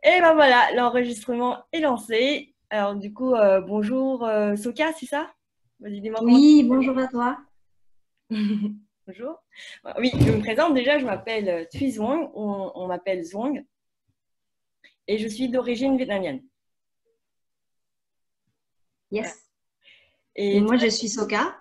Et ben voilà, l'enregistrement est lancé. Alors du coup, bonjour Soka, c'est ça? Vas-y, dis-moi comment tu Oui, bonjour à toi. t'appelles. Bonjour. Oui, je me présente déjà, je m'appelle Thuy Duong, on m'appelle Duong, et je suis d'origine vietnamienne. Voilà. Yes. Et Et moi, toi, je suis Soka.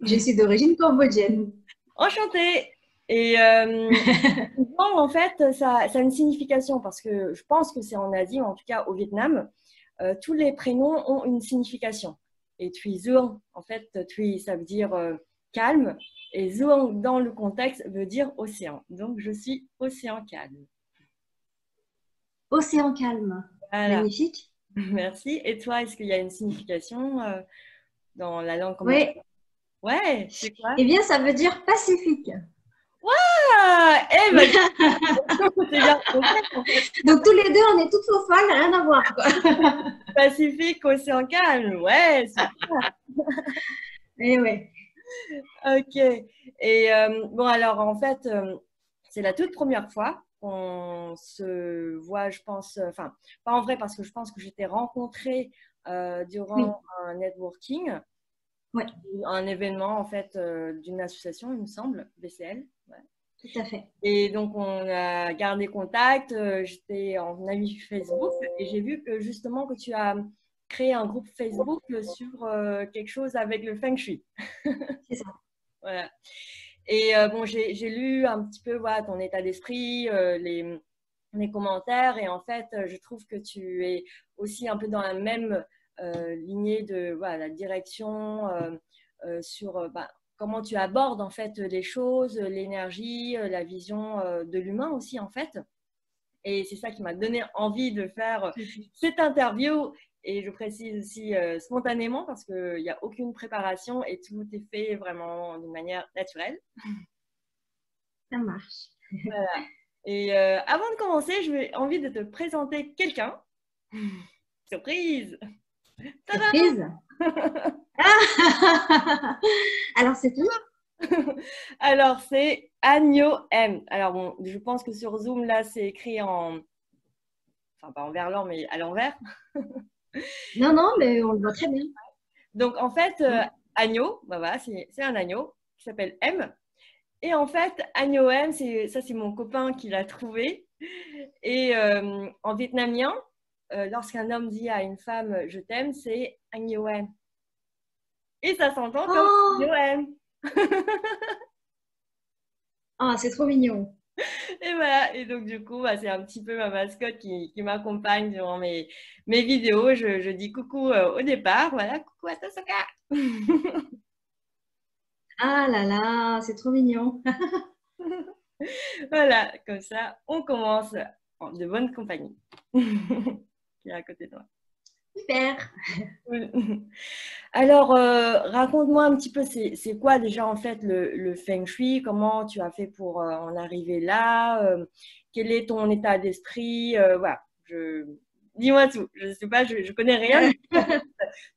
Je suis d'origine cambodgienne. enchantée. Et Duong, en fait, ça a une signification parce que je pense que c'est en Asie, ou en tout cas au Vietnam, tous les prénoms ont une signification. Et Thuy Duong, en fait, Thuy, ça veut dire calme, et Duong, dans le contexte, veut dire océan. Donc, je suis océan calme. Océan calme. Voilà, Magnifique. merci. Et toi, est-ce qu'il y a une signification dans la langue cambodgienne? Oui. Ouais, c'est quoi? Eh bien, ça veut dire Pacifique. Ah, eh ben, c'est bien compris, en fait. Donc, tous les deux, on est toutes faux folles, rien à voir, quoi. Pacifique, océan calme, ouais, super. Eh ouais. Ok. Et bon, alors en fait, c'est la toute première fois qu'on se voit, je pense, enfin, pas en vrai, parce que je pense que j'étais rencontrée Oui. durant un networking, Ouais, un événement en fait d'une association, il me semble, BCL. Ouais. tout à fait. Et donc, on a gardé contact. J'étais en ami Facebook et j'ai vu que justement que tu as créé un groupe Facebook sur quelque chose avec le Feng Shui. C'est ça. Voilà. Et bon, j'ai lu un petit peu voilà, ton état d'esprit, les commentaires, et en fait, je trouve que tu es aussi un peu dans la même lignée de voilà, la direction sur bah, comment tu abordes en fait les choses, l'énergie, la vision de l'humain aussi en fait. Et c'est ça qui m'a donné envie de faire cette interview. Et je précise aussi spontanément parce qu'il n'y a aucune préparation et tout est fait vraiment d'une manière naturelle. Ça marche. Voilà. Et avant de commencer, j'ai envie de te présenter quelqu'un. Surprise! Tadam. Surprise. Ah Alors, c'est qui? Alors, c'est Agno M. Alors, bon, je pense que sur Zoom, là, c'est écrit en. Enfin, pas en verlan, mais à l'envers. Non, non, mais on le voit très bien. Donc, en fait, Mm. agneau, bah voilà, c'est un agneau qui s'appelle M. Et en fait, agneau M, ça, c'est mon copain qui l'a trouvé. Et en vietnamien, lorsqu'un homme dit à une femme je t'aime, c'est agneau M. Et ça s'entend comme agneau Oh, M. ah, c'est trop mignon. Et voilà. Et donc, du coup, bah, c'est un petit peu ma mascotte qui m'accompagne durant mes vidéos. Je dis coucou au départ. Voilà, coucou à Tosoka. Ah là là, c'est trop mignon. Voilà, comme ça, on commence en de bonne compagnie. Qui est à côté de toi. Super. Alors, raconte-moi un petit peu, c'est quoi déjà en fait le Feng Shui? Comment tu as fait pour en arriver là? Quel est ton état d'esprit? Voilà, dis-moi tout. Je ne sais pas, je connais rien.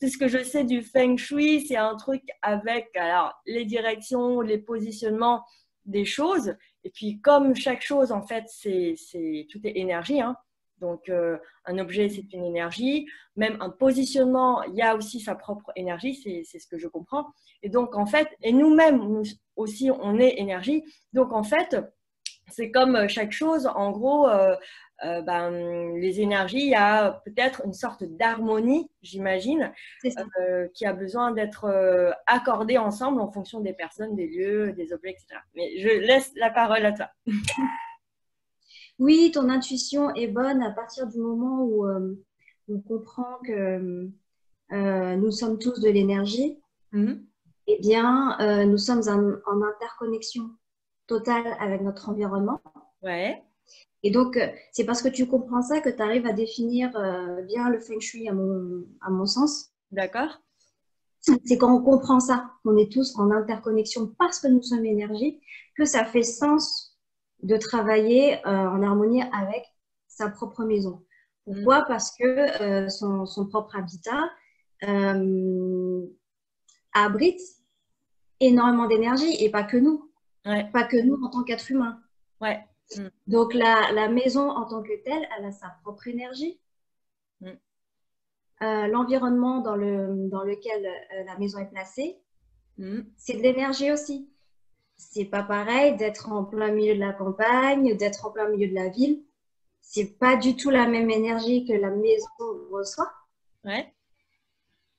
Tout ce que je sais du Feng Shui, c'est un truc avec alors, les directions, les positionnements des choses. Et puis, comme chaque chose, en fait, tout est énergie. Hein. Donc, un objet, c'est une énergie. Même un positionnement, il y a aussi sa propre énergie. C'est ce que je comprends. Et donc, en fait, et nous-mêmes, nous aussi, on est énergie. Donc, en fait, c'est comme chaque chose. En gros, les énergies, il y a peut-être une sorte d'harmonie, j'imagine, C'est ça. qui a besoin d'être accordée ensemble en fonction des personnes, des lieux, des objets, etc. Mais je laisse la parole à toi. Oui, ton intuition est bonne à partir du moment où on comprend que nous sommes tous de l'énergie. Mhm. Eh bien, nous sommes en interconnexion totale avec notre environnement. Ouais, Et donc, c'est parce que tu comprends ça que tu arrives à définir bien le feng shui à mon sens. d'accord. C'est quand on comprend ça, qu'on est tous en interconnexion parce que nous sommes énergie, que ça fait sens de travailler en harmonie avec sa propre maison. Mhm. Pourquoi? Parce que son propre habitat euh, abrite énormément d'énergie et pas que nous Ouais, en tant qu'être humain. ouais. Mm. Donc, la maison en tant que telle, elle a sa propre énergie. Mm. L'environnement dans lequel la maison est placée, Mm. c'est de l'énergie aussi. C'est pas pareil d'être en plein milieu de la campagne, d'être en plein milieu de la ville. C'est pas du tout la même énergie que la maison reçoit. Ouais.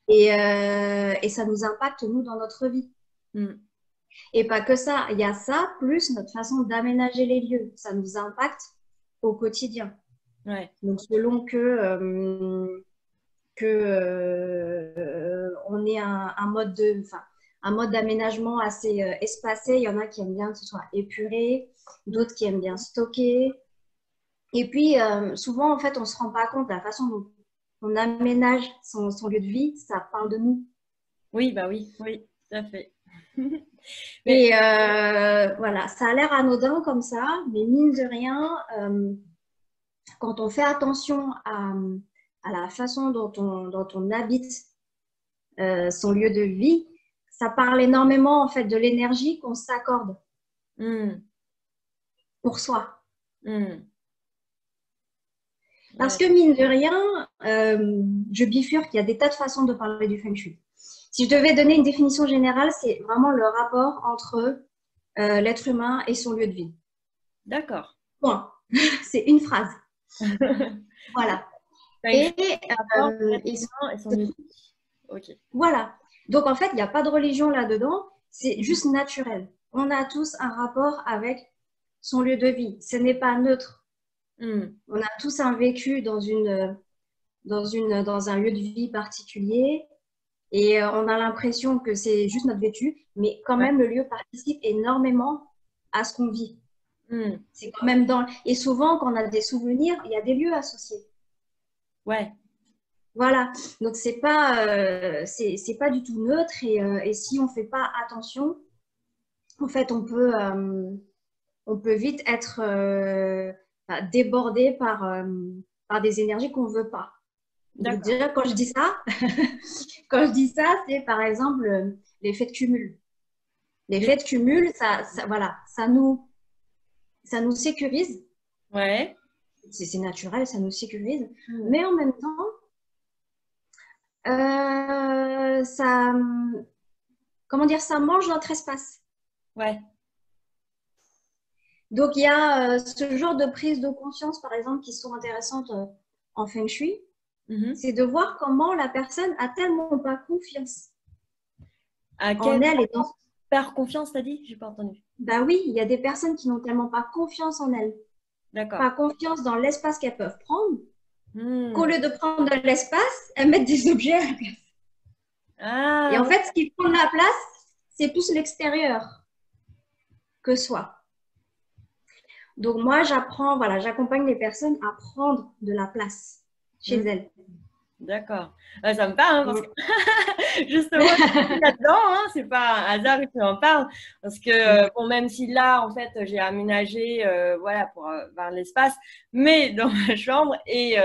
Et ça nous impacte, nous, dans notre vie. Mm. Et pas que ça, il y a ça, plus notre façon d'aménager les lieux. Ça nous impacte au quotidien. Ouais. Donc, selon on ait un mode d'aménagement assez espacé, il y en a qui aiment bien que ce soit épuré, d'autres qui aiment bien stocker. Et puis, souvent, en fait, on ne se rend pas compte de la façon dont on aménage son lieu de vie, ça parle de nous. Oui, bah oui, oui, tout à fait. Mais, Et voilà, ça a l'air anodin comme ça, mais mine de rien, quand on fait attention à la façon dont on habite son lieu de vie, ça parle énormément en fait de l'énergie qu'on s'accorde mm, pour soi. mm, Parce ouais, que mine de rien, je bifurque, il y a des tas de façons de parler du feng shui. Si je devais donner une définition générale, c'est vraiment le rapport entre l'être humain et son lieu de vie. d'accord. Point. C'est une phrase. Voilà. Feng Et, Shui, rapport euh, être et humain et son lieu de vie. Ok. voilà. Donc en fait, il n'y a pas de religion là-dedans, c'est juste naturel. On a tous un rapport avec son lieu de vie. Ce n'est pas neutre. Mm, On a tous un vécu dans un lieu de vie particulier et on a l'impression que c'est juste notre vécu, mais quand ouais. même le lieu participe énormément à ce qu'on vit. Mm, C'est quand même dans et souvent quand on a des souvenirs, il y a des lieux associés. ouais. Voilà, donc c'est pas du tout neutre et si on fait pas attention, en fait on peut vite être débordé par des énergies qu'on veut pas. Donc D'accord. déjà quand je dis ça, quand je dis ça, c'est par exemple l'effet de cumul. Les- L'effet de cumul, voilà, ça nous sécurise, Ouais. c'est naturel, ça nous sécurise, Mm, mais en même temps, ça, comment dire, ça mange notre espace. ouais. Donc, il y a ce genre de prise de conscience, par exemple, qui sont intéressantes en Feng Shui, Mhm. c'est de voir comment la personne a tellement pas confiance À en quel elle et dans... faire confiance, t'as dit? J'ai pas entendu. Bah oui, il y a des personnes qui n'ont tellement pas confiance en elles, D'accord. pas confiance dans l'espace qu'elles peuvent prendre, qu'au Mm. lieu de prendre de l'espace, elles mettent des objets à la place. Et Ah, en fait, ce qui prend de la place, c'est plus l'extérieur que soi. Donc moi, voilà, j'accompagne les personnes à prendre de la place chez oui. elles. D'accord. Ça me parle, hein, parce Mm. que justement, je suis là-dedans, hein, c'est pas un hasard que tu en parles, parce que bon, même si là, en fait, j'ai aménagé, voilà, pour vers l'espace, mais dans ma chambre et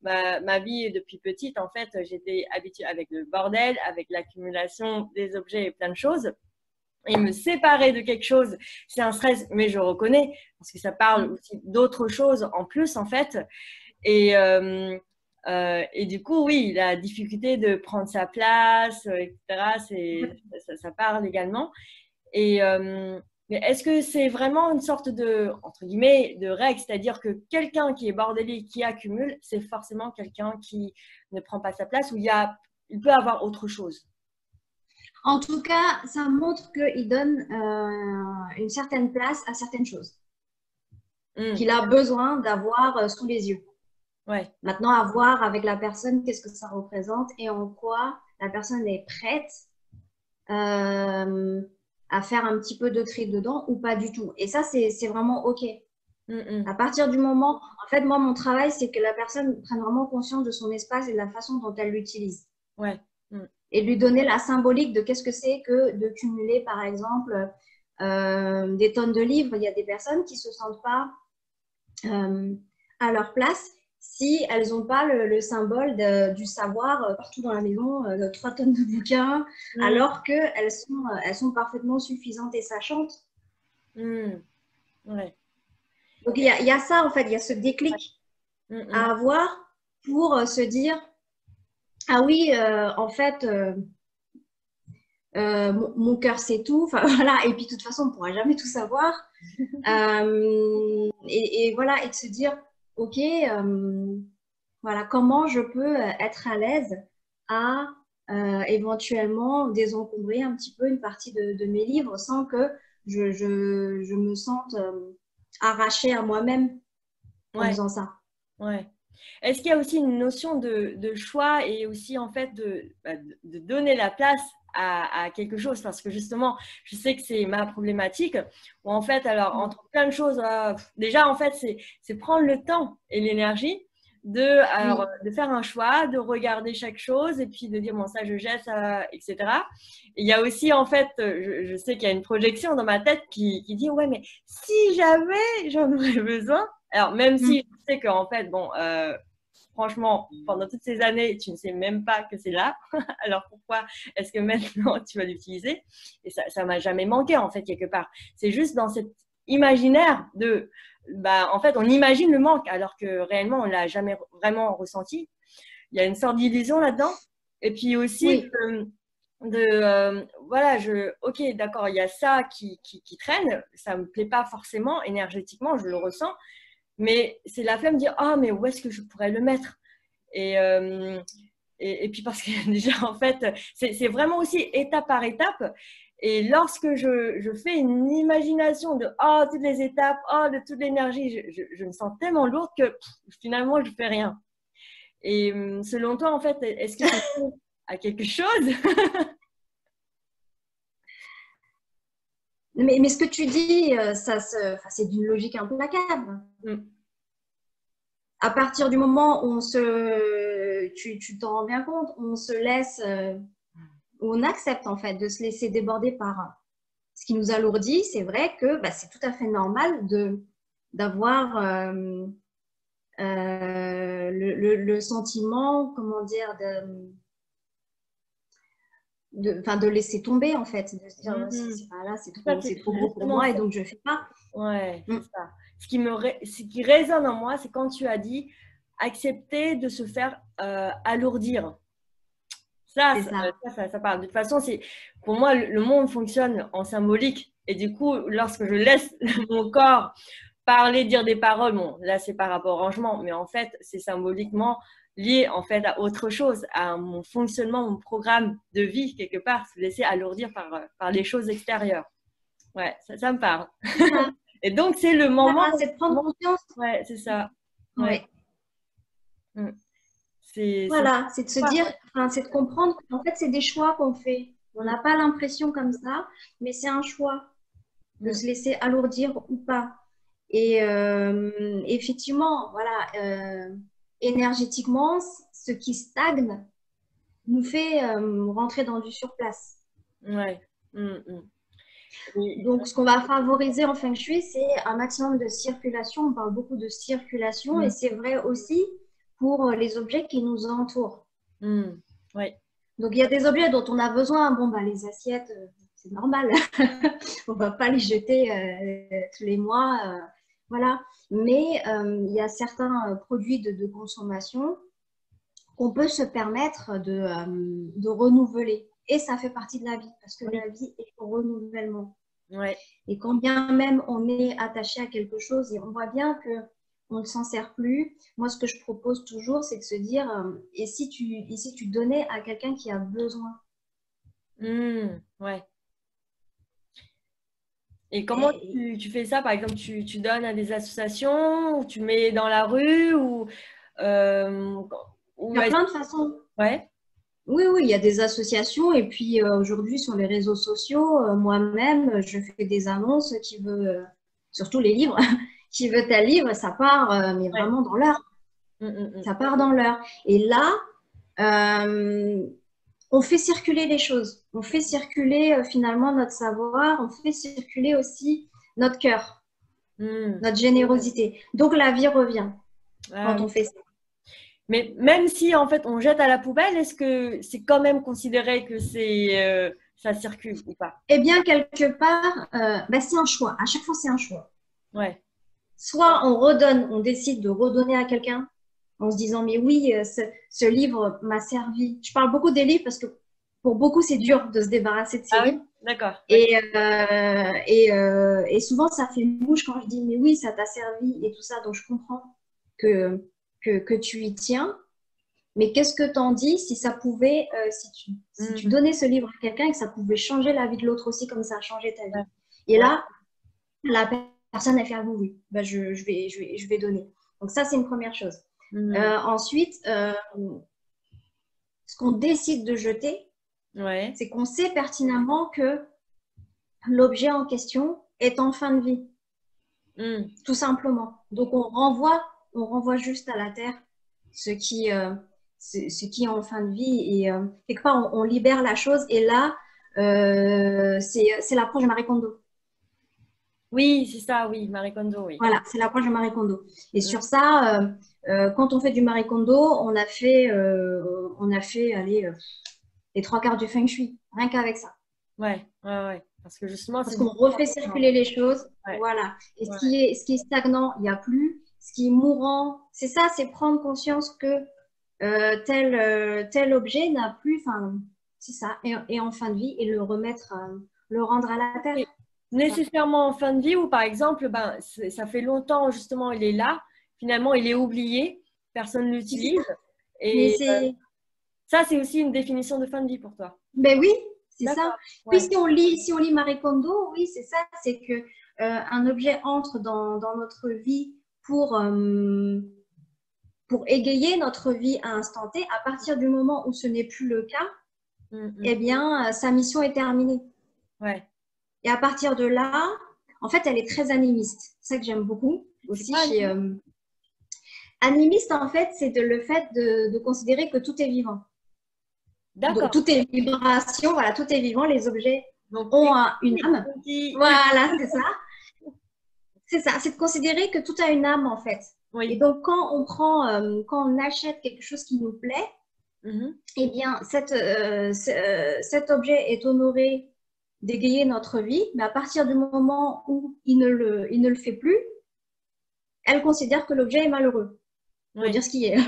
ma vie depuis petite, en fait, j'étais habituée avec le bordel, avec l'accumulation des objets et plein de choses. Et me séparer de quelque chose, c'est un stress, mais je reconnais, parce que ça parle aussi d'autres choses en plus, en fait. Et du coup, oui, la difficulté de prendre sa place, etc., ça parle également. Et, mais est-ce que c'est vraiment une sorte de, entre guillemets, de règle, c'est-à-dire que quelqu'un qui est bordélique, qui accumule, c'est forcément quelqu'un qui ne prend pas sa place, ou il peut avoir autre chose? En tout cas, ça montre qu'il donne une certaine place à certaines choses Hmm. qu'il a besoin d'avoir sous les yeux. Ouais, Maintenant, à voir avec la personne qu'est-ce que ça représente et en quoi la personne est prête euh, à faire un petit peu de tri dedans ou pas du tout. Et ça, c'est vraiment OK. hmm, hmm. À partir du moment, en fait, moi, mon travail, c'est que la personne prenne vraiment conscience de son espace et de la façon dont elle l'utilise. Ouais. Hmm. Et lui donner la symbolique de qu'est-ce que c'est que de cumuler, par exemple, des tonnes de livres. Il y a des personnes qui ne se sentent pas à leur place si elles n'ont pas le symbole du savoir partout dans la maison, 3 tonnes de bouquins, Hmm. alors elles sont parfaitement suffisantes et sachantes. Hmm. Ouais. Donc, il y a ça, en fait, il y a ce déclic à avoir pour se dire, ah oui, en fait, mon cœur sait tout. Enfin, voilà. Et puis, de toute façon, on ne pourra jamais tout savoir. Et voilà, et de se dire, OK, voilà, comment je peux être à l'aise à éventuellement désencombrer un petit peu une partie de mes livres sans que je me sente arrachée à moi-même en faisant ça. Ouais. Est-ce qu'il y a aussi une notion de choix et aussi en fait de donner la place à quelque chose? Parce que justement, je sais que c'est ma problématique. Où en fait, alors, entre plein de choses, déjà, en fait, c'est prendre le temps et l'énergie de faire un choix, de regarder chaque chose et puis de dire, bon, ça, je jette, ça, etc. Et il y a aussi, en fait, je sais qu'il y a une projection dans ma tête qui dit, ouais, mais si jamais j'en aurais besoin, alors même si je sais qu'en fait, bon, franchement, pendant toutes ces années, tu ne sais même pas que c'est là. Alors pourquoi est-ce que maintenant tu vas l'utiliser? Et ça ne m'a jamais manqué en fait quelque part. C'est juste dans cet imaginaire de, bah, en fait, on imagine le manque alors que réellement on l'a jamais vraiment ressenti. Il y a une sorte d'illusion là-dedans. Et puis aussi voilà, ok, d'accord, il y a ça qui traîne. Ça me plaît pas forcément énergétiquement, je le ressens. Mais c'est la flemme de dire, ah, mais où est-ce que je pourrais le mettre? Et puis parce que déjà, en fait, c'est vraiment aussi étape par étape. Et lorsque je fais une imagination de, oh, toutes les étapes, oh, de toute l'énergie, je me sens tellement lourde que finalement, je ne fais rien. Et selon toi, en fait, est-ce que c'est à quelque chose? Mais ce que tu dis, c'est d'une logique implacable. À partir du moment où tu t'en rends bien compte, on se laisse, on accepte en fait de se laisser déborder par ce qui nous alourdit. C'est vrai que c'est tout à fait normal d'avoir le sentiment, comment dire, de laisser tomber en fait, de se dire c'est pas là, c'est trop gros pour moi et donc je fais pas. Ouais, c'est ça. Ce qui résonne en moi, c'est quand tu as dit accepter de se faire alourdir. Ça parle. De toute façon, pour moi, le monde fonctionne en symbolique. Et du coup, lorsque je laisse mon corps parler, dire des paroles, bon, là, c'est par rapport au rangement, mais en fait, c'est symboliquement lié en fait à autre chose, à mon fonctionnement, mon programme de vie, quelque part, se laisser alourdir par les choses extérieures. Ouais, ça me parle. Et donc, c'est le moment. C'est de prendre conscience. Ouais, c'est ça. Ouais. C'est de se dire, c'est de comprendre qu'en fait, c'est des choix qu'on fait. On n'a pas l'impression comme ça, mais c'est un choix de se laisser alourdir ou pas. Et effectivement, voilà, énergétiquement, ce qui stagne nous fait rentrer dans du surplace. Ouais. Donc, ce qu'on va favoriser en Feng Shui, c'est un maximum de circulation. On parle beaucoup de circulation et c'est vrai aussi pour les objets qui nous entourent. Ouais. Donc, il y a des objets dont on a besoin. Bon, les assiettes, c'est normal. On ne va pas les jeter tous les mois. Voilà. Mais il y a certains produits de consommation qu'on peut se permettre de renouveler. Et ça fait partie de la vie, parce que la vie est au renouvellement. Ouais. Et quand bien même on est attaché à quelque chose et on voit bien qu'on ne s'en sert plus, moi ce que je propose toujours, c'est de se dire, et si tu donnais à quelqu'un qui a besoin? Ouais. Et comment tu fais ça? Par exemple, tu donnes à des associations, ou tu mets dans la rue, ou il y a plein de façons. Ouais. Oui, il y a des associations et puis aujourd'hui sur les réseaux sociaux, moi-même, je fais des annonces qui veut, surtout les livres, qui veut tel livre, ça part, mais vraiment dans l'heure. Ça part dans l'heure. Et là, on fait circuler les choses. On fait circuler finalement notre savoir, on fait circuler aussi notre cœur, notre générosité. Donc la vie revient quand on fait ça. Mais même si en fait on jette à la poubelle, est-ce que c'est quand même considéré que ça circule ou pas? Eh bien, quelque part, c'est un choix. À chaque fois, c'est un choix. Ouais. Soit on redonne, on décide de redonner à quelqu'un en se disant, mais oui, ce livre m'a servi. Je parle beaucoup des livres parce que pour beaucoup, c'est dur de se débarrasser de ces Ah oui, livres. d'accord. Et souvent, ça fait mouche quand je dis, mais oui, ça t'a servi et tout ça. Donc, je comprends que tu y tiens. Mais qu'est-ce que t'en dis si ça pouvait, si tu donnais ce livre à quelqu'un et que ça pouvait changer la vie de l'autre aussi comme ça a changé ta vie. Ouais. Et Ouais. là, la personne a fait, ah oui, bah, je vais donner. Donc ça, c'est une première chose. Ensuite, ce qu'on décide de jeter, Ouais. c'est qu'on sait pertinemment que l'objet en question est en fin de vie, tout simplement. Donc on renvoie juste à la terre ce qui est en fin de vie et quelque part on libère la chose. Et là, c'est l'approche de Marie Kondo. Oui, c'est ça, oui, Marie Kondo, oui. Voilà, c'est l'approche de Marie Kondo. Et sur ça, quand on fait du Marie Kondo, on a fait allez, les trois quarts du feng shui, rien qu'avec ça. Ouais, ouais, ouais. Parce que justement, Parce c'est qu'on refait circuler les choses. ouais. Voilà. Et Ouais. ce qui est stagnant, il n'y a plus. Ce qui est mourant, c'est ça, c'est prendre conscience que tel objet n'a plus, enfin, c'est ça, et en fin de vie, et le remettre, le rendre à la terre. Et nécessairement en fin de vie ou par exemple, ben, ça fait longtemps justement, il est là, finalement, il est oublié, personne ne l'utilise. Mais Et c'est, ça, c'est aussi une définition de fin de vie pour toi. ben oui, c'est ça. D'accord. Puis Ouais. si on lit Marie Kondo, oui, c'est ça, c'est que un objet entre dans notre vie pour égayer notre vie à instant T. À partir du moment où ce n'est plus le cas, eh bien, sa mission est terminée. Ouais. Et à partir de là, en fait, elle est très animiste. C'est ça que j'aime beaucoup aussi chez animiste. En fait, c'est le fait de considérer que tout est vivant. Donc, D'accord. tout est vibration, voilà, tout est vivant. Les objets Donc, ont une âme. dit... Voilà, c'est ça. C'est ça, c'est de considérer que tout a une âme en fait. Oui. Et donc quand on achète quelque chose qui nous plaît, eh bien cet objet est honoré d'égayer notre vie, mais à partir du moment où il ne le fait plus, elle considère que l'objet est malheureux, pour dire ce qui est.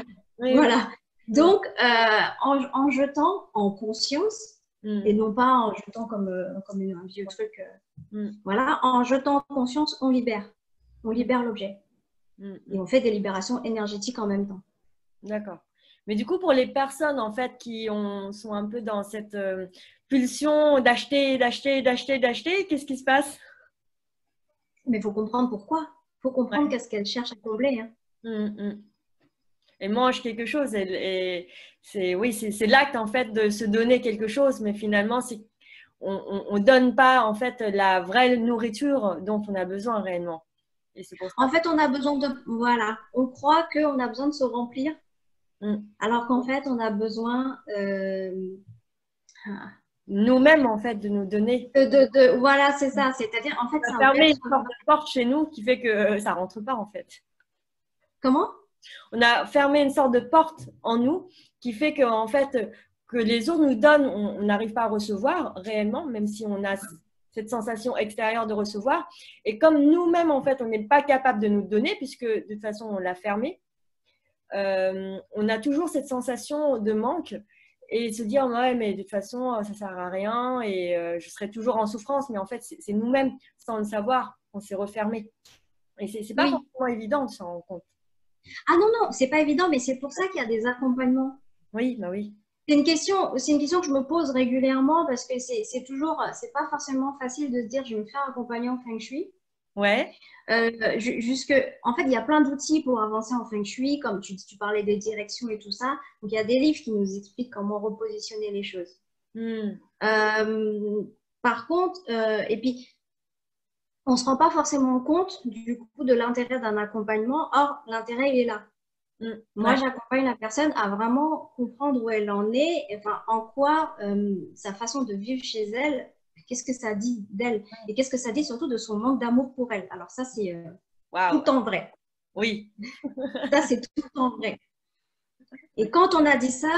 Oui, voilà. Oui. Donc en jetant en conscience, et non pas en jetant comme un vieux truc. Voilà, en jetant en conscience, on libère l'objet. Et on fait des libérations énergétiques en même temps. D'accord. Mais du coup, pour les personnes en fait sont un peu dans cette pulsion d'acheter, d'acheter, d'acheter, d'acheter, qu'est-ce qui se passe? Mais il faut comprendre pourquoi. Il faut comprendre qu'est-ce qu'elles cherchent à combler. Hein. Et mange quelque chose. C'est l'acte en fait de se donner quelque chose, mais finalement, on donne pas en fait la vraie nourriture dont on a besoin réellement. Et c'est pour ça. En fait, on a besoin voilà, on croit qu'on a besoin de se remplir, alors qu'en fait, on a besoin nous-mêmes en fait de nous donner. Voilà, c'est ça. C'est-à-dire, en fait, ça fermer une sorte de porte chez nous qui fait que ça rentre pas en fait. Comment? On a fermé une sorte de porte en nous qui fait que en fait que les autres nous donnent, on n'arrive pas à recevoir réellement, même si on a cette sensation extérieure de recevoir. Et comme nous-mêmes, en fait, on n'est pas capable de nous donner, puisque de toute façon, on l'a fermé, on a toujours cette sensation de manque et se dire, ouais, mais de toute façon, ça ne sert à rien et je serai toujours en souffrance. Mais en fait, c'est nous-mêmes, sans le savoir, on s'est refermé. Et ce n'est pas forcément évident de s'en rendre compte. Ah non, non, c'est pas évident, mais c'est pour ça qu'il y a des accompagnements. Oui, bah oui. C'est une question que je me pose régulièrement parce que c'est pas forcément facile de se dire je vais me faire accompagner en Feng Shui. Ouais. En fait, il y a plein d'outils pour avancer en Feng Shui, comme tu parlais des directions et tout ça. Donc, il y a des livres qui nous expliquent comment repositionner les choses. Par contre, et puis, on ne se rend pas forcément compte du coup de l'intérêt d'un accompagnement. Or, l'intérêt, il est là. Moi, j'accompagne la personne à vraiment comprendre où elle en est, enfin, en quoi sa façon de vivre chez elle, qu'est-ce que ça dit d'elle et qu'est-ce que ça dit surtout de son manque d'amour pour elle. Alors ça, c'est tout en vrai. Oui. Ça, c'est tout en vrai. Et quand on a dit ça,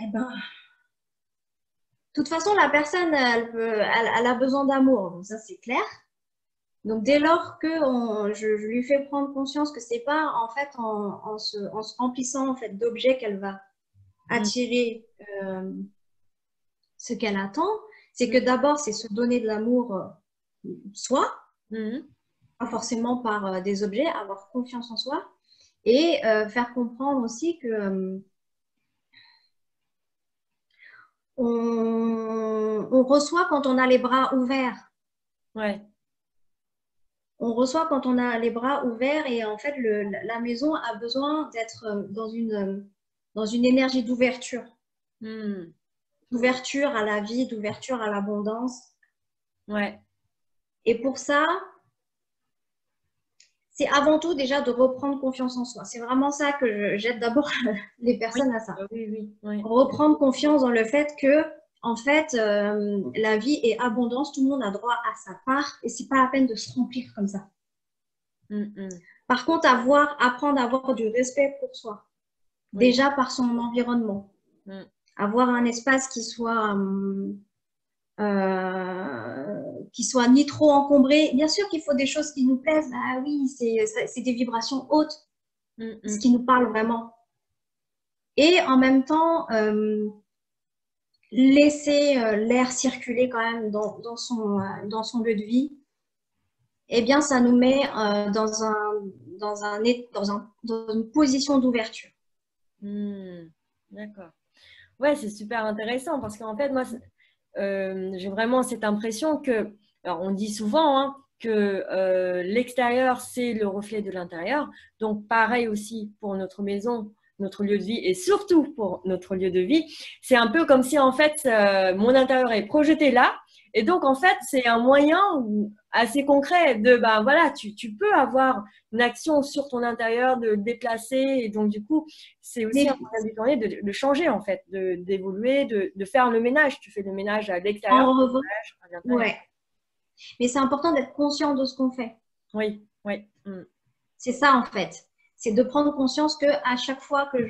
eh ben, de toute façon, la personne, elle a besoin d'amour. Donc ça, c'est clair. Donc, dès lors que je lui fais prendre conscience que c'est pas en fait en se remplissant en fait d'objets qu'elle va attirer ce qu'elle attend, c'est que d'abord c'est se donner de l'amour soi, pas forcément par des objets, avoir confiance en soi et faire comprendre aussi que on reçoit quand on a les bras ouverts. Ouais. On reçoit quand on a les bras ouverts et en fait, la maison a besoin d'être dans une énergie d'ouverture. D'ouverture à la vie, d'ouverture à l'abondance. Ouais. Et pour ça, c'est avant tout déjà de reprendre confiance en soi. C'est vraiment ça que j'aide d'abord les personnes à ça. Oui. Reprendre confiance dans le fait que, en fait, la vie est abondance, tout le monde a droit à sa part et c'est pas la peine de se remplir comme ça. Par contre, apprendre à avoir du respect pour soi, déjà par son environnement. Avoir un espace qui soit ni trop encombré. Bien sûr qu'il faut des choses qui nous plaisent. Ah oui, c'est des vibrations hautes, ce qui nous parle vraiment. Et en même temps, laisser l'air circuler quand même dans son lieu de vie. Eh bien, ça nous met dans une position d'ouverture. D'accord. Ouais, c'est super intéressant parce qu'en fait, moi, j'ai vraiment cette impression que, alors on dit souvent que l'extérieur, c'est le reflet de l'intérieur. Donc, pareil aussi pour notre maison, notre lieu de vie et surtout pour notre lieu de vie. C'est un peu comme si, en fait, mon intérieur est projeté là. Et donc, en fait, c'est un moyen assez concret de, ben voilà, tu peux avoir une action sur ton intérieur, de le déplacer. Et donc, du coup, c'est aussi un moyen détourné de changer, en fait, d'évoluer, de faire le ménage. Tu fais le ménage à l'extérieur, en revanche, ouais. Mais c'est important d'être conscient de ce qu'on fait. Oui. C'est ça, en fait. C'est de prendre conscience qu'à chaque fois que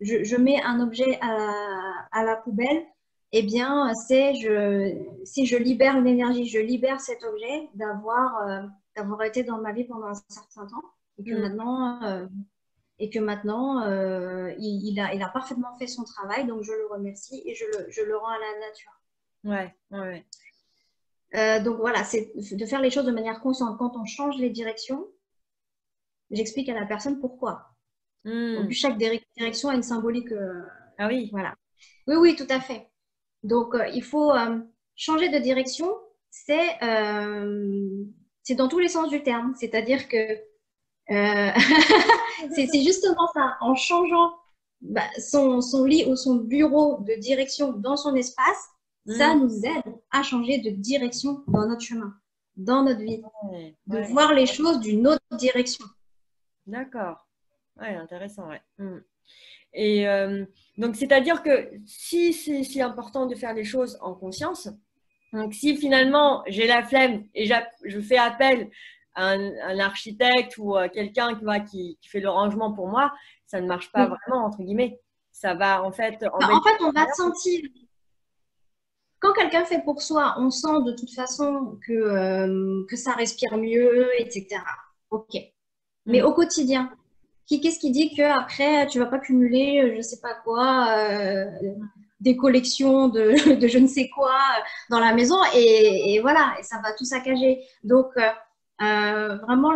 je mets un objet à la poubelle, eh bien, si je libère une énergie, je libère cet objet d'avoir été dans ma vie pendant un certain temps et que maintenant, il a parfaitement fait son travail, donc je le remercie et je le rends à la nature. Ouais. Donc voilà, c'est de faire les choses de manière consciente. Quand on change les directions, j'explique à la personne pourquoi. En plus, chaque direction a une symbolique. Ah oui. Voilà. Oui, tout à fait. Donc, il faut changer de direction. C'est dans tous les sens du terme. C'est-à-dire que c'est justement ça. En changeant son lit ou son bureau de direction dans son espace, ça nous aide à changer de direction dans notre chemin, dans notre vie. De voir les choses d'une autre direction. D'accord. Ouais, intéressant, ouais. Et donc, c'est-à-dire que si c'est si important de faire les choses en conscience, donc si finalement j'ai la flemme et je fais appel à un architecte ou à quelqu'un qui fait le rangement pour moi, ça ne marche pas vraiment, entre guillemets. Ça va en fait… on va sentir… Quand quelqu'un fait pour soi, on sent de toute façon que ça respire mieux, etc. Ok. Mais au quotidien, qu'est-ce qui dit qu'après, tu ne vas pas cumuler, je ne sais pas quoi, des collections de je ne sais quoi dans la maison et voilà, et ça va tout saccager. Donc, vraiment,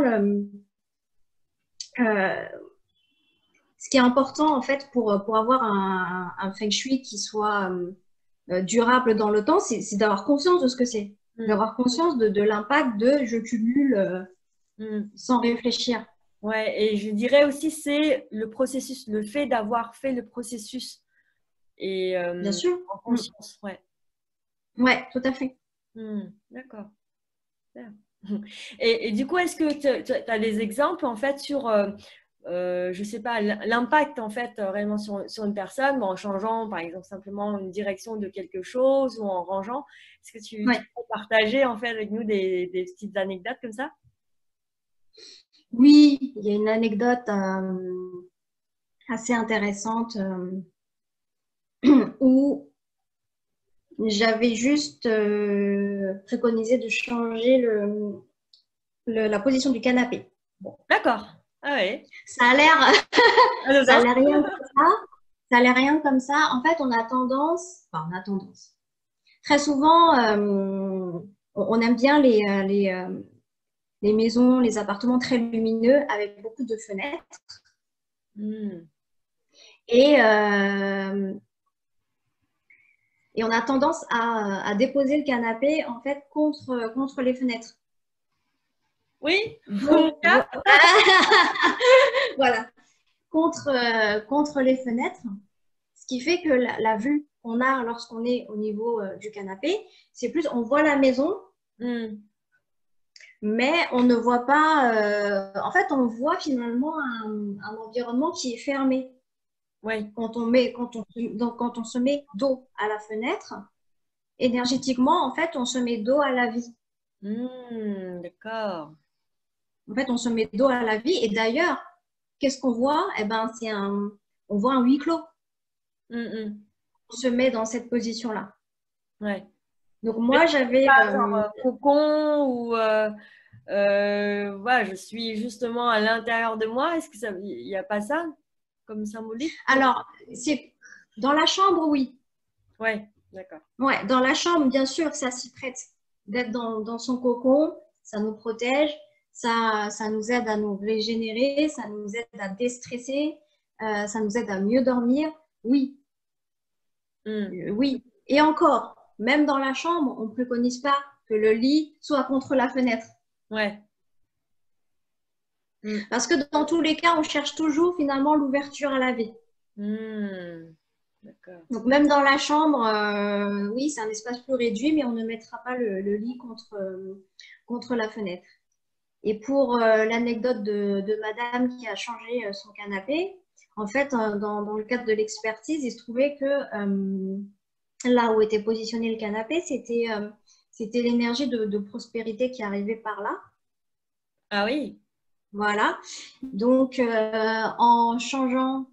ce qui est important en fait pour avoir un feng shui qui soit durable dans le temps, c'est d'avoir conscience de ce que c'est, d'avoir conscience de l'impact de je cumule sans réfléchir. Ouais, et je dirais aussi c'est le processus, le fait d'avoir fait le processus et bien sûr en conscience, ouais, tout à fait. D'accord. Et du coup, est-ce que tu as des exemples en fait sur je sais pas, l'impact en fait réellement sur une personne, en changeant par exemple simplement une direction de quelque chose ou en rangeant. Est-ce que tu peux partager en fait avec nous des petites anecdotes comme ça? Oui, il y a une anecdote assez intéressante où j'avais juste préconisé de changer la position du canapé. D'accord. Ah ouais. Ça a l'air, Ah, ça a ça. l'air rien comme ça. Ça a l'air rien comme ça. En fait, on a tendance, enfin, on a tendance. Très souvent, on aime bien les maisons, les appartements très lumineux avec beaucoup de fenêtres. Hmm. Et, et on a tendance à déposer le canapé en fait contre les fenêtres. Oui. Donc, voilà, contre les fenêtres. Ce qui fait que la vue qu'on a lorsqu'on est au niveau du canapé, c'est plus, on voit la maison, Hmm. mais on ne voit pas, en fait, on voit finalement un environnement qui est fermé. Oui. Quand on se met dos à la fenêtre, énergétiquement, en fait, on se met dos à la vie. D'accord. En fait, on se met dos à la vie. Et d'ailleurs, qu'est-ce qu'on voit? Eh ben, on voit un huis clos. Hmm, hmm. On se met dans cette position-là. Ouais. Donc, Mais moi, c'est j'avais. pas genre cocon ou ouais, je suis justement à l'intérieur de moi. Est-ce que ça, il n'y a pas ça comme symbolique? Alors, c'est dans la chambre, oui. Ouais, d'accord. Ouais, dans la chambre, bien sûr, ça s'y prête d'être dans son cocon. Ça nous protège. Ça nous aide à nous régénérer. Ça nous aide à déstresser. Ça nous aide à mieux dormir. Oui, Hmm. oui. Et encore, même dans la chambre, on ne préconise pas que le lit soit contre la fenêtre. Ouais. Hmm. Parce que dans tous les cas, on cherche toujours finalement l'ouverture à la vie. Hmm. D'accord. Donc même dans la chambre, oui, c'est un espace plus réduit, mais on ne mettra pas le lit contre la fenêtre. Et pour l'anecdote de madame qui a changé son canapé, en fait, dans le cadre de l'expertise, il se trouvait que là où était positionné le canapé, c'était l'énergie de prospérité qui arrivait par là. Ah oui. Voilà. Donc, en changeant,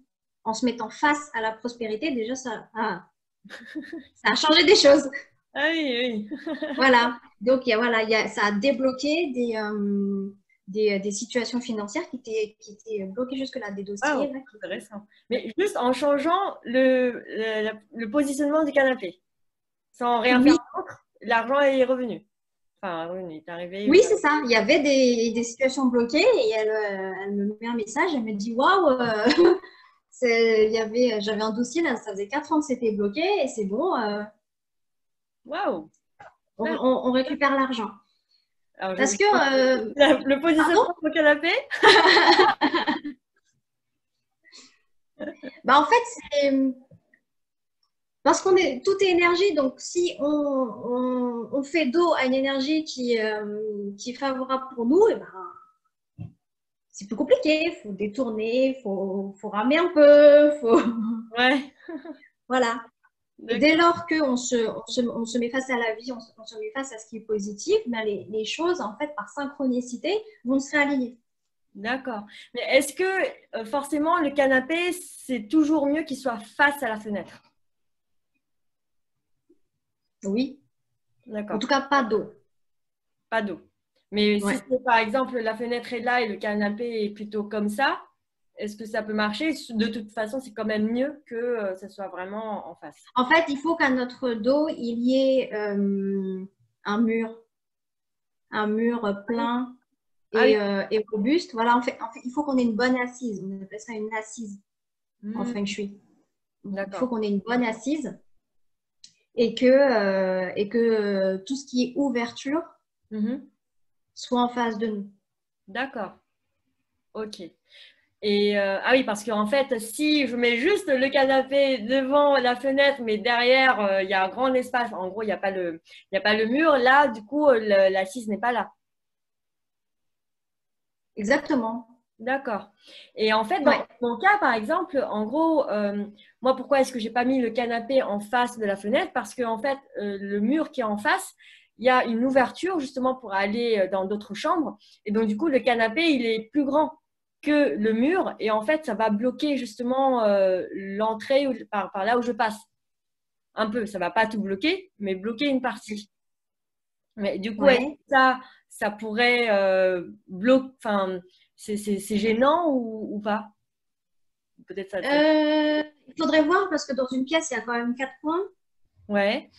en se mettant face à la prospérité, déjà, ça a changé des choses. Ah oui, oui. Voilà. Donc, ça a débloqué des situations financières qui étaient bloquées jusque-là, des Waouh, dossiers. Là, intéressant. Mais juste en changeant le positionnement du canapé, sans rien faire Oui, d'autre, l'argent est revenu. Enfin, revenu, est arrivé. oui, c'est ça. Il y avait des situations bloquées et elle me met un message, elle me dit waouh, j'avais un dossier là, ça faisait 4 ans que c'était bloqué et c'est bon, Waouh. on récupère l'argent. Alors, je Parce vais que, le pardon? positionnement sur le canapé. Bah, en fait, c'est parce tout est énergie. Donc, si on fait dos à une énergie qui est favorable pour nous, et ben, c'est plus compliqué. Il faut détourner, faut ramer un peu. Ouais. Voilà. Et D'accord. dès lors qu'on se met face à la vie, on se met face à ce qui est positif, ben les choses, en fait, par synchronicité, vont se réaligner. D'accord. Mais est-ce que forcément le canapé, c'est toujours mieux qu'il soit face à la fenêtre? Oui. En D'accord. tout cas, pas d'eau. Pas d'eau. Mais si Ouais. c'est par exemple la fenêtre est là et le canapé est plutôt comme ça, est-ce que ça peut marcher? De toute façon, c'est quand même mieux que ça soit vraiment en face. En fait, il faut qu'à notre dos, il y ait un mur plein Ah oui. et robuste. Voilà, en fait, il faut qu'on ait une bonne assise. On appelle ça une assise en Hmm, feng shui. Il faut d'accord. qu'on ait une bonne assise et que tout ce qui est ouverture Mhm. soit en face de nous. D'accord. Ok. Et ah oui, parce qu'en fait, si je mets juste le canapé devant la fenêtre, mais derrière, il y a un grand espace, en gros, il y a pas le mur, là, du coup, l'assise n'est pas là. Exactement. D'accord. Et en fait, dans Ouais. mon cas, par exemple, en gros, moi, pourquoi est-ce que j'ai pas mis le canapé en face de la fenêtre? Parce que en fait, le mur qui est en face, il y a une ouverture justement pour aller dans d'autres chambres. Et donc, du coup, le canapé, il est plus grand que le mur. Et en fait, ça va bloquer justement l'entrée par là où je passe. Un peu, ça va pas tout bloquer, mais bloquer une partie. Mais du coup, est-ce que Ouais. ça pourrait bloquer, enfin, c'est gênant ou pas? Peut-être ça. Il faudrait voir parce que dans une pièce, il y a quand même 4 coins. Ouais.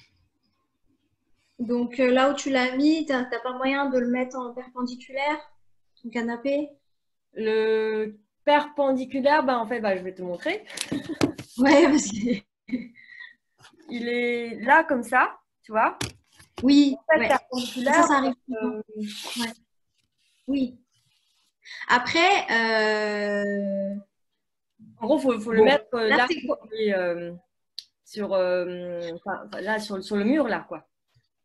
Donc là où tu l'as mis, t'as pas moyen de le mettre en perpendiculaire, ton canapé? Le perpendiculaire, ben, en fait, bah, je vais te montrer. Ouais, parce que... Il est là comme ça, tu vois. Oui, En fait, ouais. Et ça, perpendiculaire, ça arrive souvent. Ouais. Oui. Après, en gros, faut le bon, mettre là, là c'est quoi? sur, enfin, là sur le mur là, quoi.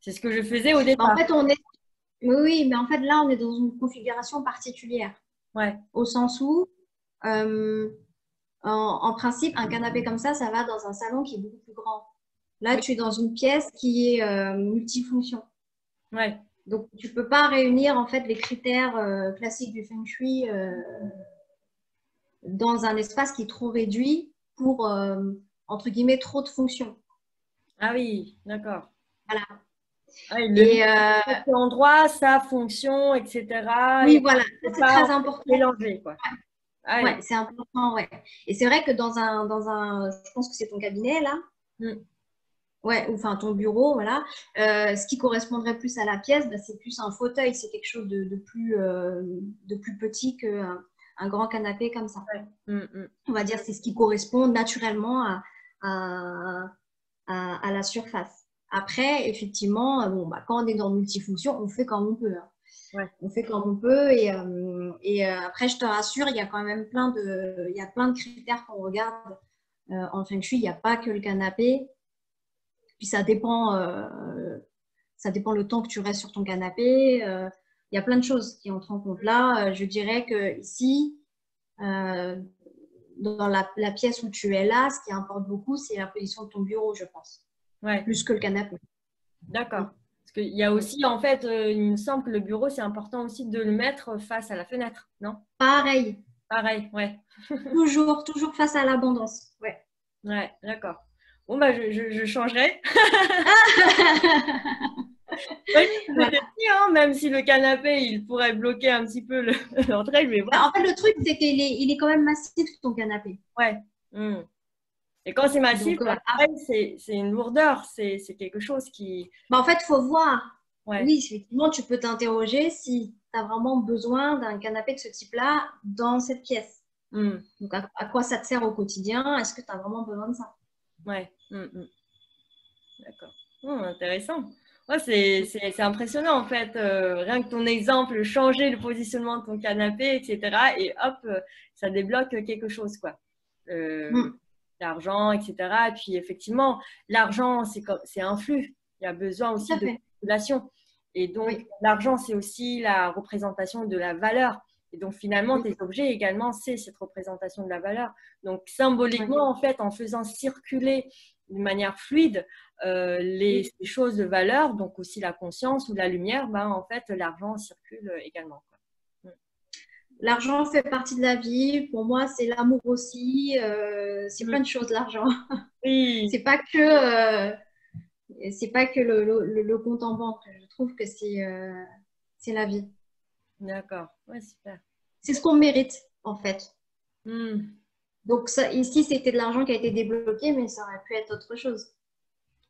C'est ce que je faisais au Bah, en départ. fait, oui, oui, mais en fait, là, on est dans une configuration particulière. Ouais. Au sens où, euh, en principe, un canapé comme ça va dans un salon qui est beaucoup plus grand. Là, Oui. tu es dans une pièce qui est multifonction. Ouais. Donc, tu ne peux pas réunir en fait les critères classiques du feng shui dans un espace qui est trop réduit pour, entre guillemets, trop de fonctions. Ah oui, d'accord. Voilà. Ah, il le met Et à cet endroit, sa fonction, etc. oui, Et voilà, ne ça c'est pas en très fait, important. mélanger, quoi. Ah Ouais, oui. c'est important, ouais. Et c'est vrai que je pense que c'est ton cabinet là, Mm. ouais, ou enfin ton bureau, voilà. Ce qui correspondrait plus à la pièce, bah, c'est plus un fauteuil, c'est quelque chose de plus petit qu'un un grand canapé comme ça. Ouais. Mm, mm. On va dire c'est ce qui correspond naturellement à, à la surface. Après, effectivement, bon, bah, quand on est dans multifonction, on fait comme on peut, hein. Ouais. On fait comme on peut et après, je te rassure, il y a quand même il y a plein de critères qu'on regarde en feng shui. Il n'y a pas que le canapé. Puis ça dépend le temps que tu restes sur ton canapé. Il y a plein de choses qui entrent en compte. Là, je dirais que ici, euh, dans la pièce où tu es là, ce qui importe beaucoup, c'est la position de ton bureau, je pense, Ouais. plus que le canapé. D'accord. Parce qu'il y a aussi, en fait, il me semble que le bureau, c'est important aussi de le mettre face à la fenêtre, non? Pareil, Pareil, ouais. toujours face à l'abondance. Ouais. Ouais, d'accord. Bon, bah, je changerai. Ouais, je Voilà. m'étais dit, hein, même si le canapé, il pourrait bloquer un petit peu l'entrée, je vais voir. En fait, le truc, c'est il est quand même massif, ton canapé. Ouais. Hmm. Et quand c'est massif, Donc, bah, pareil, c'est une lourdeur, c'est quelque chose qui… bah, en fait, il faut voir. Ouais. Oui, effectivement, tu peux t'interroger si tu as vraiment besoin d'un canapé de ce type-là dans cette pièce. Hmm. Donc, à quoi ça te sert au quotidien? Est-ce que tu as vraiment besoin de ça? Ouais. Hmm, hmm. D'accord. Intéressant. Ouais, c'est impressionnant en fait. Rien que ton exemple, changer le positionnement de ton canapé, etc. Et hop, ça débloque quelque chose, quoi. Euh, Mm. L'argent, etc. Et puis effectivement, l'argent, c'est un flux. Il y a besoin Tout aussi à de fait. circulation. Et donc, Oui, l'argent, c'est aussi la représentation de la valeur. Et donc, finalement, oui, tes objets également, c'est cette représentation de la valeur. Donc, oui, symboliquement, en fait, en faisant circuler de manière fluide oui. les choses de valeur, donc aussi la conscience ou la lumière, ben, en fait, l'argent circule également, quoi. L'argent fait partie de la vie. Pour moi, c'est l'amour aussi. C'est Mm. plein de choses, l'argent. Oui, C'est pas que, c'est pas que le compte en banque. Je trouve que c'est la vie. d'accord. Ouais, super. C'est ce qu'on mérite, en fait. Mm. Donc, ça, ici, c'était de l'argent qui a été débloqué, mais ça aurait pu être autre chose.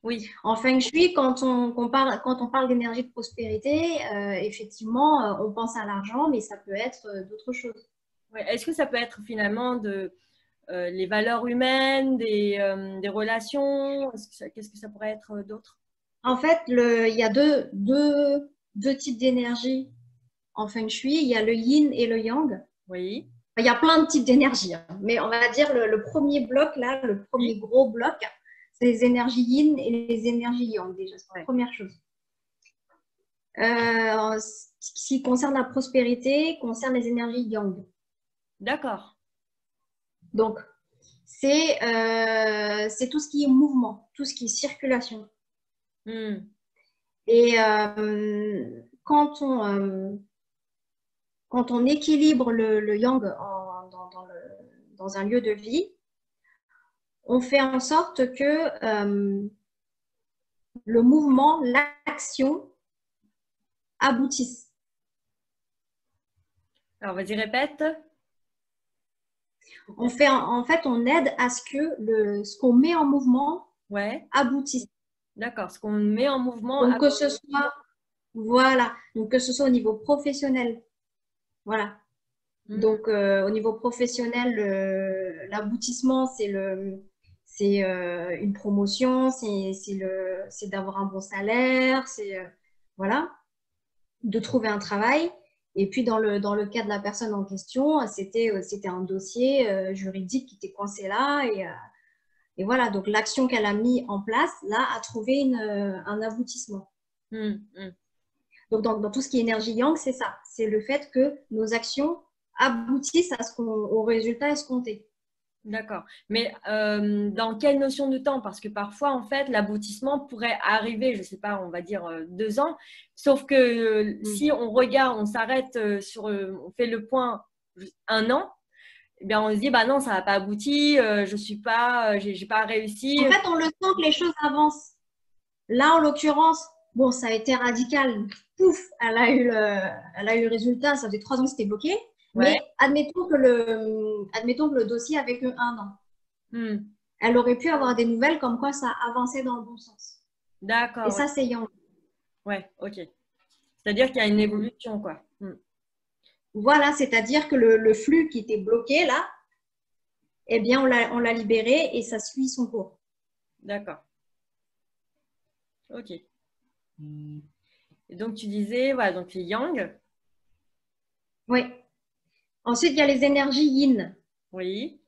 Oui. En Feng Shui, quand on parle d'énergie de prospérité, effectivement, on pense à l'argent, mais ça peut être d'autres choses. Ouais. Est-ce que ça peut être finalement les valeurs humaines, des relations? Qu'est-ce que ça pourrait être d'autre? En fait, il y a deux types d'énergie en Feng Shui. Il y a le yin et le yang. Oui. Enfin, il y a plein de types d'énergie, hein. Mais on va dire le premier bloc, là, le Oui. premier gros bloc, c'est les énergies yin et les énergies yang, déjà. C'est la Ouais. première chose. Ce qui concerne la prospérité, concerne les énergies yang. D'accord. Donc, c'est tout ce qui est mouvement, tout ce qui est circulation. Mm. Et quand on équilibre le yang dans un lieu de vie, on fait en sorte que le mouvement, l'action aboutisse. Alors, vas-y, répète. En fait, on aide à ce que ce qu'on met en mouvement Ouais, aboutisse. d'accord. Ce qu'on met en mouvement. Donc, que ce soit, voilà, donc que ce soit au niveau professionnel, voilà. Donc, au niveau professionnel, l'aboutissement, c'est une promotion, c'est d'avoir un bon salaire, voilà, de trouver un travail. Et puis, dans le cas de la personne en question, c'était un dossier juridique qui était coincé là. Et voilà, donc l'action qu'elle a mis en place, là, a trouvé un aboutissement. Donc, dans tout ce qui est énergie yang, c'est ça. C'est le fait que nos actions aboutissent au résultat escompté. D'accord. Mais dans quelle notion de temps? Parce que parfois, en fait, l'aboutissement pourrait arriver, je ne sais pas, on va dire 2 ans. Sauf que si on regarde, on s'arrête on fait le point 1 an, eh bien, on se dit, bah non, ça n'a pas abouti, je suis pas, j'ai pas réussi. En fait, on le sent que les choses avancent. Là, en l'occurrence, bon, ça a été radical. Pouf, elle a eu le résultat. Ça faisait 3 ans que c'était bloqué. Ouais. Mais admettons que le dossier avait que 1 an. Elle aurait pu avoir des nouvelles comme quoi ça avançait dans le bon sens. D'accord. Et ça, c'est yang. Ouais, ok. C'est-à-dire qu'il y a une évolution, quoi. Voilà, c'est-à-dire que le flux qui était bloqué là, eh bien, on l'a libéré et ça suit son cours. D'accord. Ok. Et donc, tu disais, voilà, donc les yang. Oui. Ensuite, il y a les énergies yin. Oui.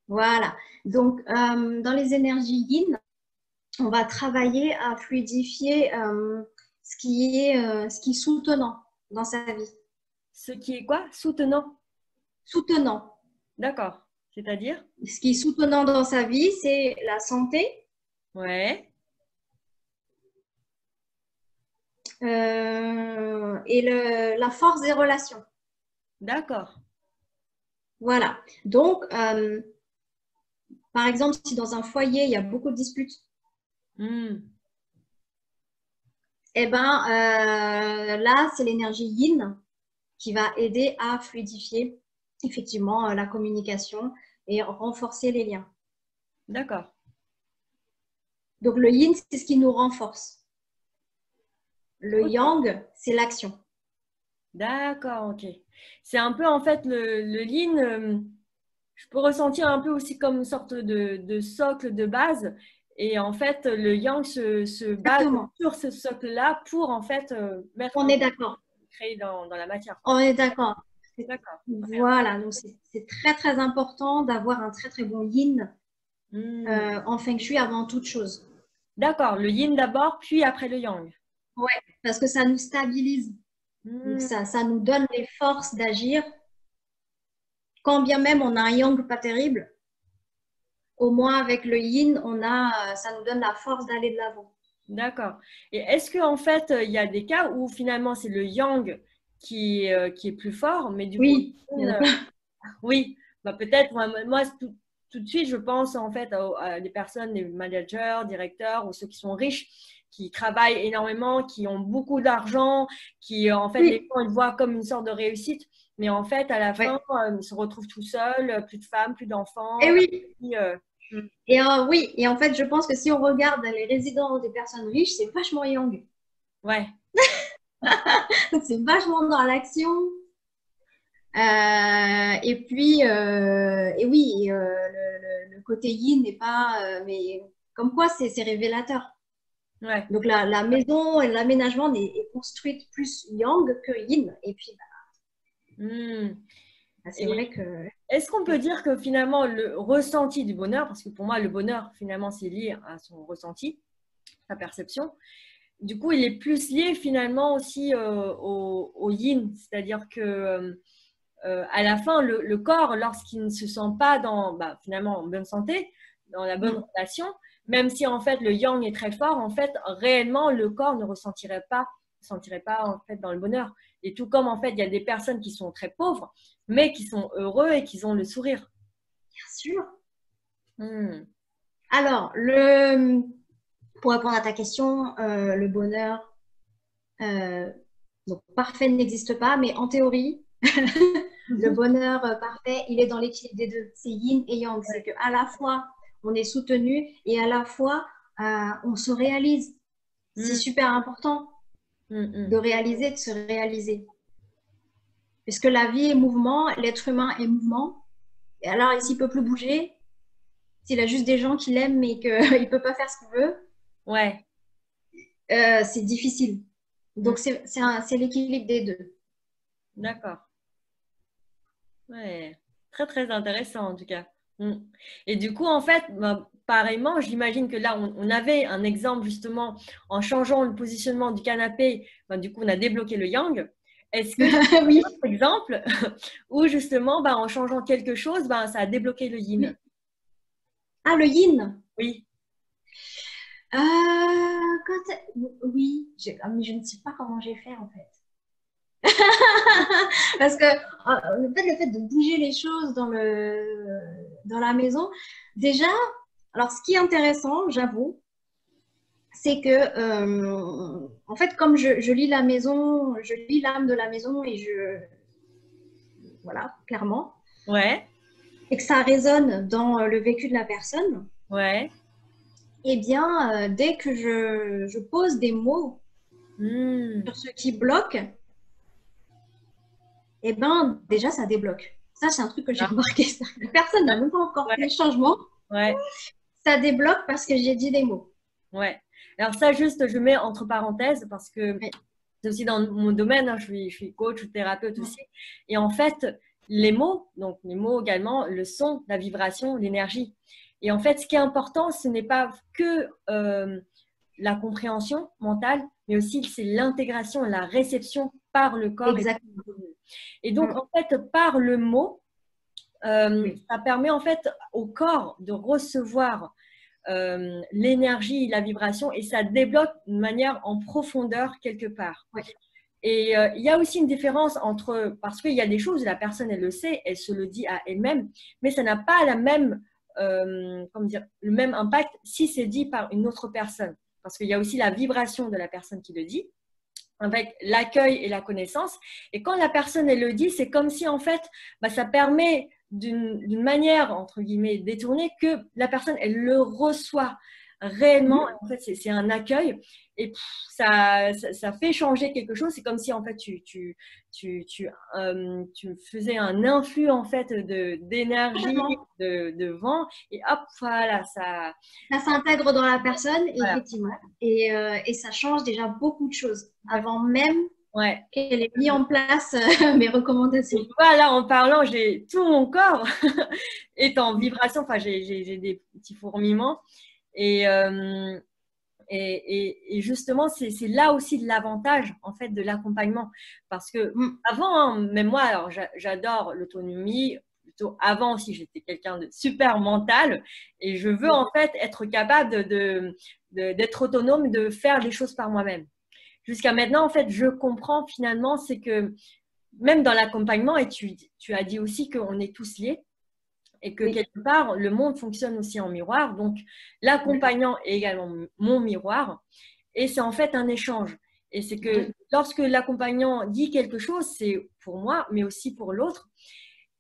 Voilà. Donc, dans les énergies yin, on va travailler à fluidifier ce qui est soutenant dans sa vie. Ce qui est quoi? Soutenant. Soutenant. D'accord. C'est-à-dire? Ce qui est soutenant dans sa vie, c'est la santé. Ouais. Et la force des relations. D'accord. Voilà. Donc, par exemple, si dans un foyer, il y a beaucoup de disputes, eh ben, là, c'est l'énergie yin qui va aider à fluidifier effectivement la communication et renforcer les liens. D'accord. Donc, le yin, c'est ce qui nous renforce. Le yang, c'est l'action. D'accord, ok. C'est un peu, en fait, le yin, je peux ressentir un peu aussi comme une sorte de socle de base. Et en fait, le yang se base sur ce socle-là pour, en fait, mettre On est d'accord. Créer dans la matière. On est d'accord. D'accord. Voilà, donc c'est très très important d'avoir un très très bon yin en feng shui avant toute chose. D'accord, le yin d'abord, puis après le yang. Ouais, parce que ça nous stabilise. Donc ça nous donne les forces d'agir. Quand bien même on a un yang pas terrible, au moins avec le yin, ça nous donne la force d'aller de l'avant. D'accord. Et est-ce qu'en fait, il y a des cas où finalement c'est le yang qui est plus fort, mais du coup, oui, bah, peut-être, moi tout de suite, je pense en fait à des personnes, des managers, directeurs ou ceux qui sont riches, qui travaillent énormément, qui ont beaucoup d'argent, qui en fait, les gens ils voient comme une sorte de réussite, mais en fait, à la fin, ils se retrouvent tout seuls, plus de femmes, plus d'enfants. Et oui. Et en fait, je pense que si on regarde les résidences des personnes riches, c'est vachement yang. Ouais. C'est vachement dans l'action. Et puis, et oui, le côté yin n'est pas, mais comme quoi c'est révélateur. Ouais. Donc la maison et l'aménagement est construite plus yang que yin. Et puis, c'est vrai que. Est-ce qu'on peut dire que finalement le ressenti du bonheur, parce que pour moi le bonheur finalement c'est lié à son ressenti, sa perception, du coup il est plus lié finalement aussi au yin, c'est-à-dire que à la fin le corps, lorsqu'il ne se sent pas finalement en bonne santé, dans la bonne relation, même si en fait le yang est très fort, en fait réellement le corps ne sentirait pas en fait dans le bonheur. Et tout comme en fait il y a des personnes qui sont très pauvres, mais qui sont heureux et qui ont le sourire. Bien sûr. Alors, pour répondre à ta question, le bonheur, donc parfait n'existe pas, mais en théorie, Le bonheur parfait, il est dans l'équilibre des deux. C'est yin et yang. C'est qu'à la fois, on est soutenu et à la fois, on se réalise. C'est super important de réaliser, de se réaliser. Puisque la vie est mouvement, l'être humain est mouvement. Et alors, s'il ne peut plus bouger, s'il a juste des gens qui l'aiment mais qu'il ne peut pas faire ce qu'il veut, Ouais. c'est difficile. Donc, c'est l'équilibre des deux. D'accord. Ouais. Très, très intéressant en tout cas. Et du coup, en fait, pareillement, j'imagine que là, on avait un exemple justement en changeant le positionnement du canapé. Du coup, on a débloqué le yang. Est-ce que c'est Oui. un exemple où justement, en changeant quelque chose, ça a débloqué le yin? Oui. Ah, le yin? Oui. Oui, mais je ne sais pas comment j'ai fait en fait. Parce que le fait de bouger les choses dans la maison, déjà, alors ce qui est intéressant, j'avoue, c'est que en fait, comme je lis la maison, je lis l'âme de la maison et voilà, clairement, Ouais. et que ça résonne dans le vécu de la personne, Ouais. eh bien, dès que je pose des mots sur ce qui bloque, eh ben, déjà, ça débloque. Ça, c'est un truc que j'ai remarqué. Personne n'a même pas encore fait le changement. Ouais. Ça débloque parce que j'ai dit des mots. Ouais. Alors ça, juste, je mets entre parenthèses parce que c'est aussi dans mon domaine, hein, je suis coach ou thérapeute aussi. Et en fait, les mots, donc les mots également, le son, la vibration, l'énergie. Et en fait, ce qui est important, ce n'est pas que la compréhension mentale, mais aussi c'est l'intégration, la réception par le corps. Exactement. Et donc, en fait, par le mot, ça permet en fait au corps de recevoir l'énergie, la vibration, et ça débloque de manière en profondeur quelque part. Ouais. Et il y a aussi une différence entre, parce qu'il y a des choses, la personne elle le sait, elle se le dit à elle-même, mais ça n'a pas la même, comment dire, le même impact si c'est dit par une autre personne. Parce qu'il y a aussi la vibration de la personne qui le dit, avec l'accueil et la connaissance. Et quand la personne elle le dit, c'est comme si en fait, ça permet d'une manière entre guillemets détournée que la personne elle le reçoit réellement. En fait, c'est un accueil et ça fait changer quelque chose. C'est comme si en fait tu faisais un influx en fait d'énergie, de vent et hop voilà ça s'intègre dans la personne voilà. effectivement et ça change déjà beaucoup de choses avant même Ouais. qu'elle ait mis en place mes recommandations. Et voilà, en parlant, j'ai tout mon corps est en vibration. Enfin, j'ai des petits fourmillements. Et, et justement, c'est là aussi de l'avantage en fait de l'accompagnement. Parce que avant, hein, même moi, alors j'adore l'autonomie. Plutôt avant aussi, j'étais quelqu'un de super mental. Et je veux en fait être capable d'être autonome, de faire les choses par moi-même. Jusqu'à maintenant, en fait, je comprends finalement, c'est que même dans l'accompagnement, et tu as dit aussi qu'on est tous liés et que quelque part, le monde fonctionne aussi en miroir. Donc, l'accompagnant est également mon miroir et c'est en fait un échange. Et c'est que lorsque l'accompagnant dit quelque chose, c'est pour moi, mais aussi pour l'autre.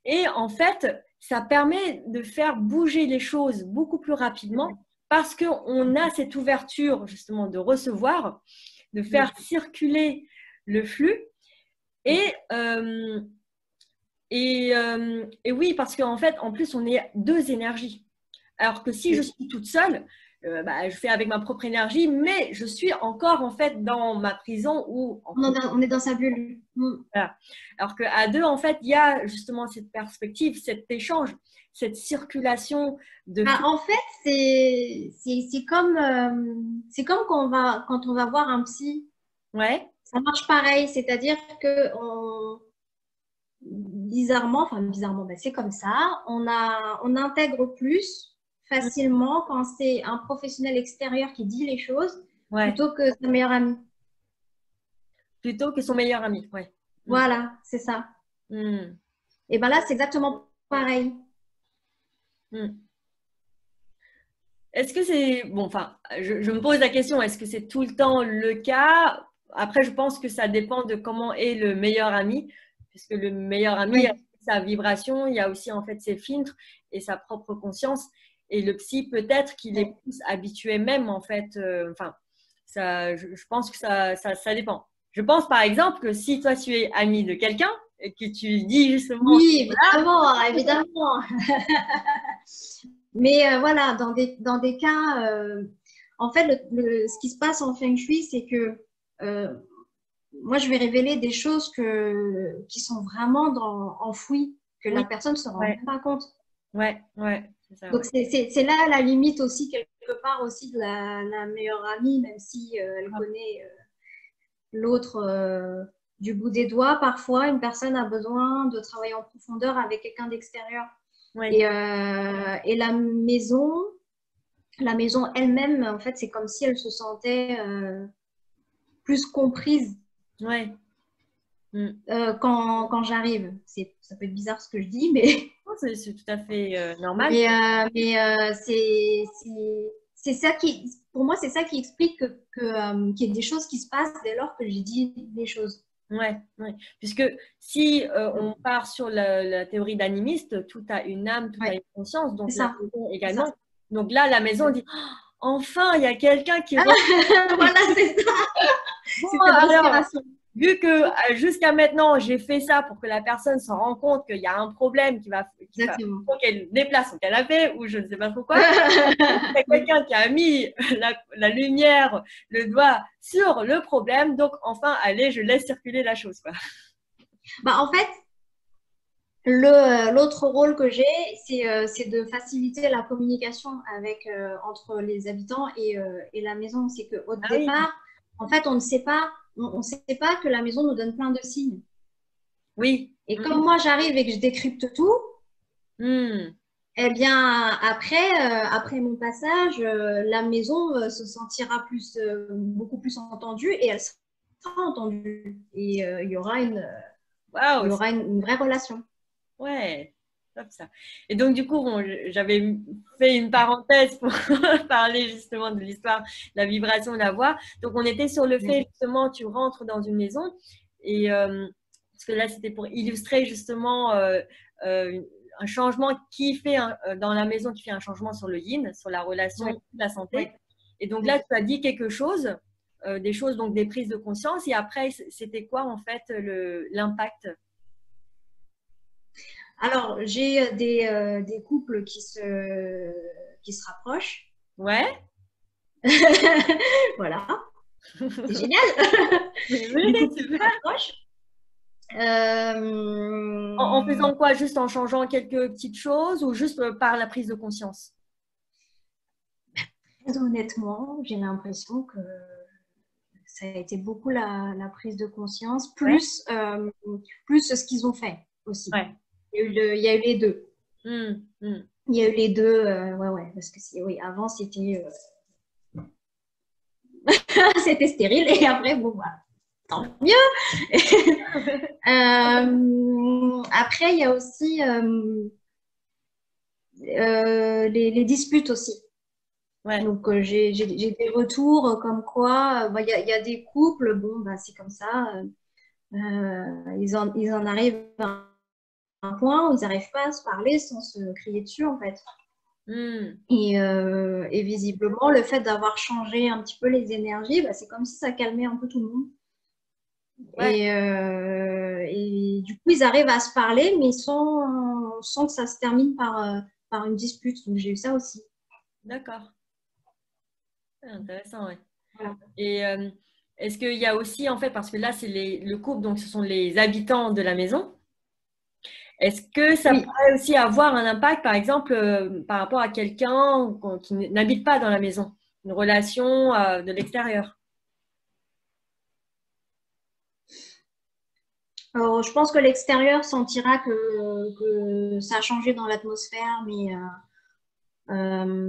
Et en fait, ça permet de faire bouger les choses beaucoup plus rapidement parce qu'on a cette ouverture justement de recevoir, de faire circuler le flux. Et oui, parce qu'en fait, en plus, on est deux énergies. Alors que si je suis toute seule, je fais avec ma propre énergie, mais je suis encore en fait dans ma prison où on est dans sa bulle. Voilà. Alors qu'à deux, en fait, il y a justement cette perspective, cet échange, cette circulation de. En fait, c'est comme quand on va voir un psy. Ouais. Ça marche pareil, c'est-à-dire que bizarrement, c'est comme ça. On intègre plus facilement quand c'est un professionnel extérieur qui dit les choses plutôt que sa meilleure amie. Plutôt que son meilleur ami, ouais. Voilà, c'est ça. Et bien là, c'est exactement pareil. Est-ce que c'est… Bon, enfin, je me pose la question, est-ce que c'est tout le temps le cas? Après, je pense que ça dépend de comment est le meilleur ami. puisque le meilleur ami a sa vibration, il y a aussi en fait ses filtres et sa propre conscience. Et le psy, peut-être qu'il est plus habitué même en fait. Enfin, je pense que ça dépend. Je pense par exemple que si toi tu es ami de quelqu'un et que tu dis justement… Oui, évidemment, évidemment. Mais voilà, dans des cas, en fait, ce qui se passe en Feng Shui, c'est que moi, je vais révéler des choses qui sont vraiment enfouies, que la personne ne se rend même pas compte. Ouais. C'est ça. Donc, c'est là la limite aussi, quelque part aussi, de la meilleure amie, même si elle connaît l'autre du bout des doigts. Parfois, une personne a besoin de travailler en profondeur avec quelqu'un d'extérieur. Et la maison elle-même, en fait, c'est comme si elle se sentait plus comprise quand j'arrive. Ça peut être bizarre ce que je dis, mais… C'est tout à fait normal. Mais c'est ça pour moi, c'est ça qui explique qu'il y ait des choses qui se passent dès lors que j'ai dit des choses. Ouais. Puisque si on part sur la théorie d'animiste, tout a une âme, tout a une conscience, donc la maison également. Donc là, la maison dit enfin, il y a quelqu'un qui… Voilà, c'est ça. Bon, alors, vu que jusqu'à maintenant, j'ai fait ça pour que la personne se rende compte qu'il y a un problème faut qu'elle déplace son canapé ou je ne sais pas trop quoi. Il y a quelqu'un qui a mis la lumière, le doigt sur le problème. Donc, enfin, allez, je laisse circuler la chose, quoi. En fait, l'autre rôle que j'ai, c'est de faciliter la communication entre les habitants et la maison. C'est qu'au départ, en fait, on ne sait pas que la maison nous donne plein de signes. Oui. Et comme moi, j'arrive et que je décrypte tout, eh bien, après mon passage, la maison se sentira beaucoup plus entendue et elle sera entendue. Et il y aura une vraie relation. Ouais, top ça. Et donc, du coup, j'avais fait une parenthèse pour parler justement de l'histoire, de la vibration de la voix. Donc, on était sur le fait, justement, tu rentres dans une maison et parce que là, c'était pour illustrer justement un changement dans la maison qui fait un changement sur le yin, sur la relation, la santé. Et donc là, tu as dit quelque chose, des choses, donc des prises de conscience. Et après, c'était quoi en fait l'impact? Alors, j'ai des couples qui se rapprochent. Ouais. Voilà. C'est génial. Oui, c'est se rapprochent. En faisant quoi? Juste en changeant quelques petites choses ou juste par la prise de conscience? Très honnêtement, j'ai l'impression que ça a été beaucoup la prise de conscience, plus ce qu'ils ont fait aussi. Ouais. Il y a eu les deux. Il y a eu les deux, parce que avant c'était c'était stérile et après bon voilà, tant mieux. Après il y a aussi les disputes aussi. Donc j'ai des retours comme quoi il y a des couples, c'est comme ça, ils en arrivent à un point où ils n'arrivent pas à se parler sans se crier dessus en fait. Et visiblement, le fait d'avoir changé un petit peu les énergies, c'est comme si ça calmait un peu tout le monde. Et du coup, ils arrivent à se parler, mais sans que ça se termine par une dispute. Donc, j'ai eu ça aussi. D'accord. Intéressant, oui. Voilà. Et est-ce qu'il y a aussi, en fait, parce que là, c'est le couple, donc ce sont les habitants de la maison. Est-ce que ça pourrait aussi avoir un impact, par exemple, par rapport à quelqu'un qui n'habite pas dans la maison, une relation de l'extérieur? Alors, je pense que l'extérieur sentira que ça a changé dans l'atmosphère, mais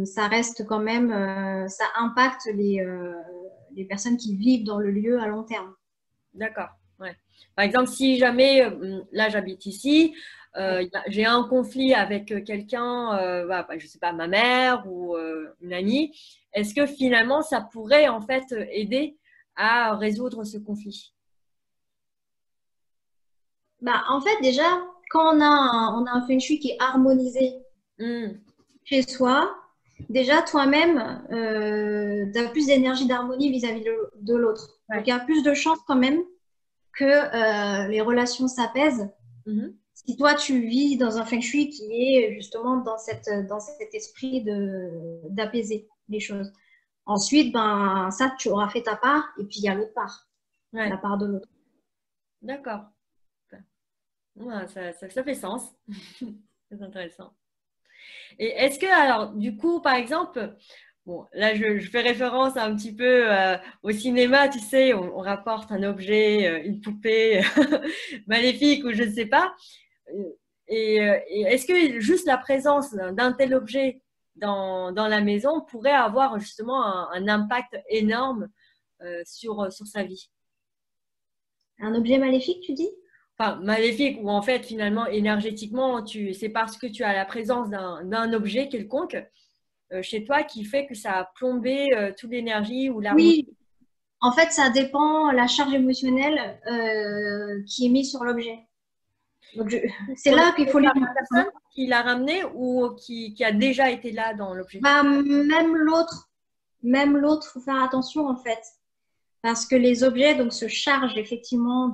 ça reste quand même, ça impacte les personnes qui vivent dans le lieu à long terme. D'accord. Ouais. Par exemple, si jamais, là j'habite ici, j'ai un conflit avec quelqu'un, je ne sais pas, ma mère ou une amie, est-ce que finalement ça pourrait en fait aider à résoudre ce conflit? Bah, en fait, déjà, quand on a un feng shui qui est harmonisé Hmm. chez soi, déjà toi-même, tu as plus d'énergie d'harmonie vis-à-vis de l'autre. Donc, Ouais. il y a plus de chances quand même que les relations s'apaisent Mhm. si toi, tu vis dans un feng shui qui est justement dans cet esprit d'apaiser les choses. Ensuite, ben, ça, tu auras fait ta part et puis il y a l'autre part, la Ouais. part de l'autre. D'accord. Ouais, ça fait sens. C'est intéressant. Et est-ce que, alors, du coup, par exemple, bon, là, je fais référence un petit peu au cinéma, tu sais, on rapporte un objet, une poupée maléfique ou je ne sais pas. Euh, et est-ce que juste la présence d'un tel objet dans la maison pourrait avoir justement un impact énorme sur sa vie? Un objet maléfique, tu dis? Enfin, maléfique ou en fait, finalement, énergétiquement, c'est parce que tu as la présence d'un objet quelconque chez toi qui fait que ça a plombé toute l'énergie ou l'harmonie. Oui, en fait, ça dépend la charge émotionnelle qui est mise sur l'objet. Donc, c'est Qu'on a là qu'il fait faut lire. par la personne qui l'a ramené ou qui a déjà été là dans l'objet. Bah, même l'autre, faut faire attention en fait, parce que les objets donc se chargent effectivement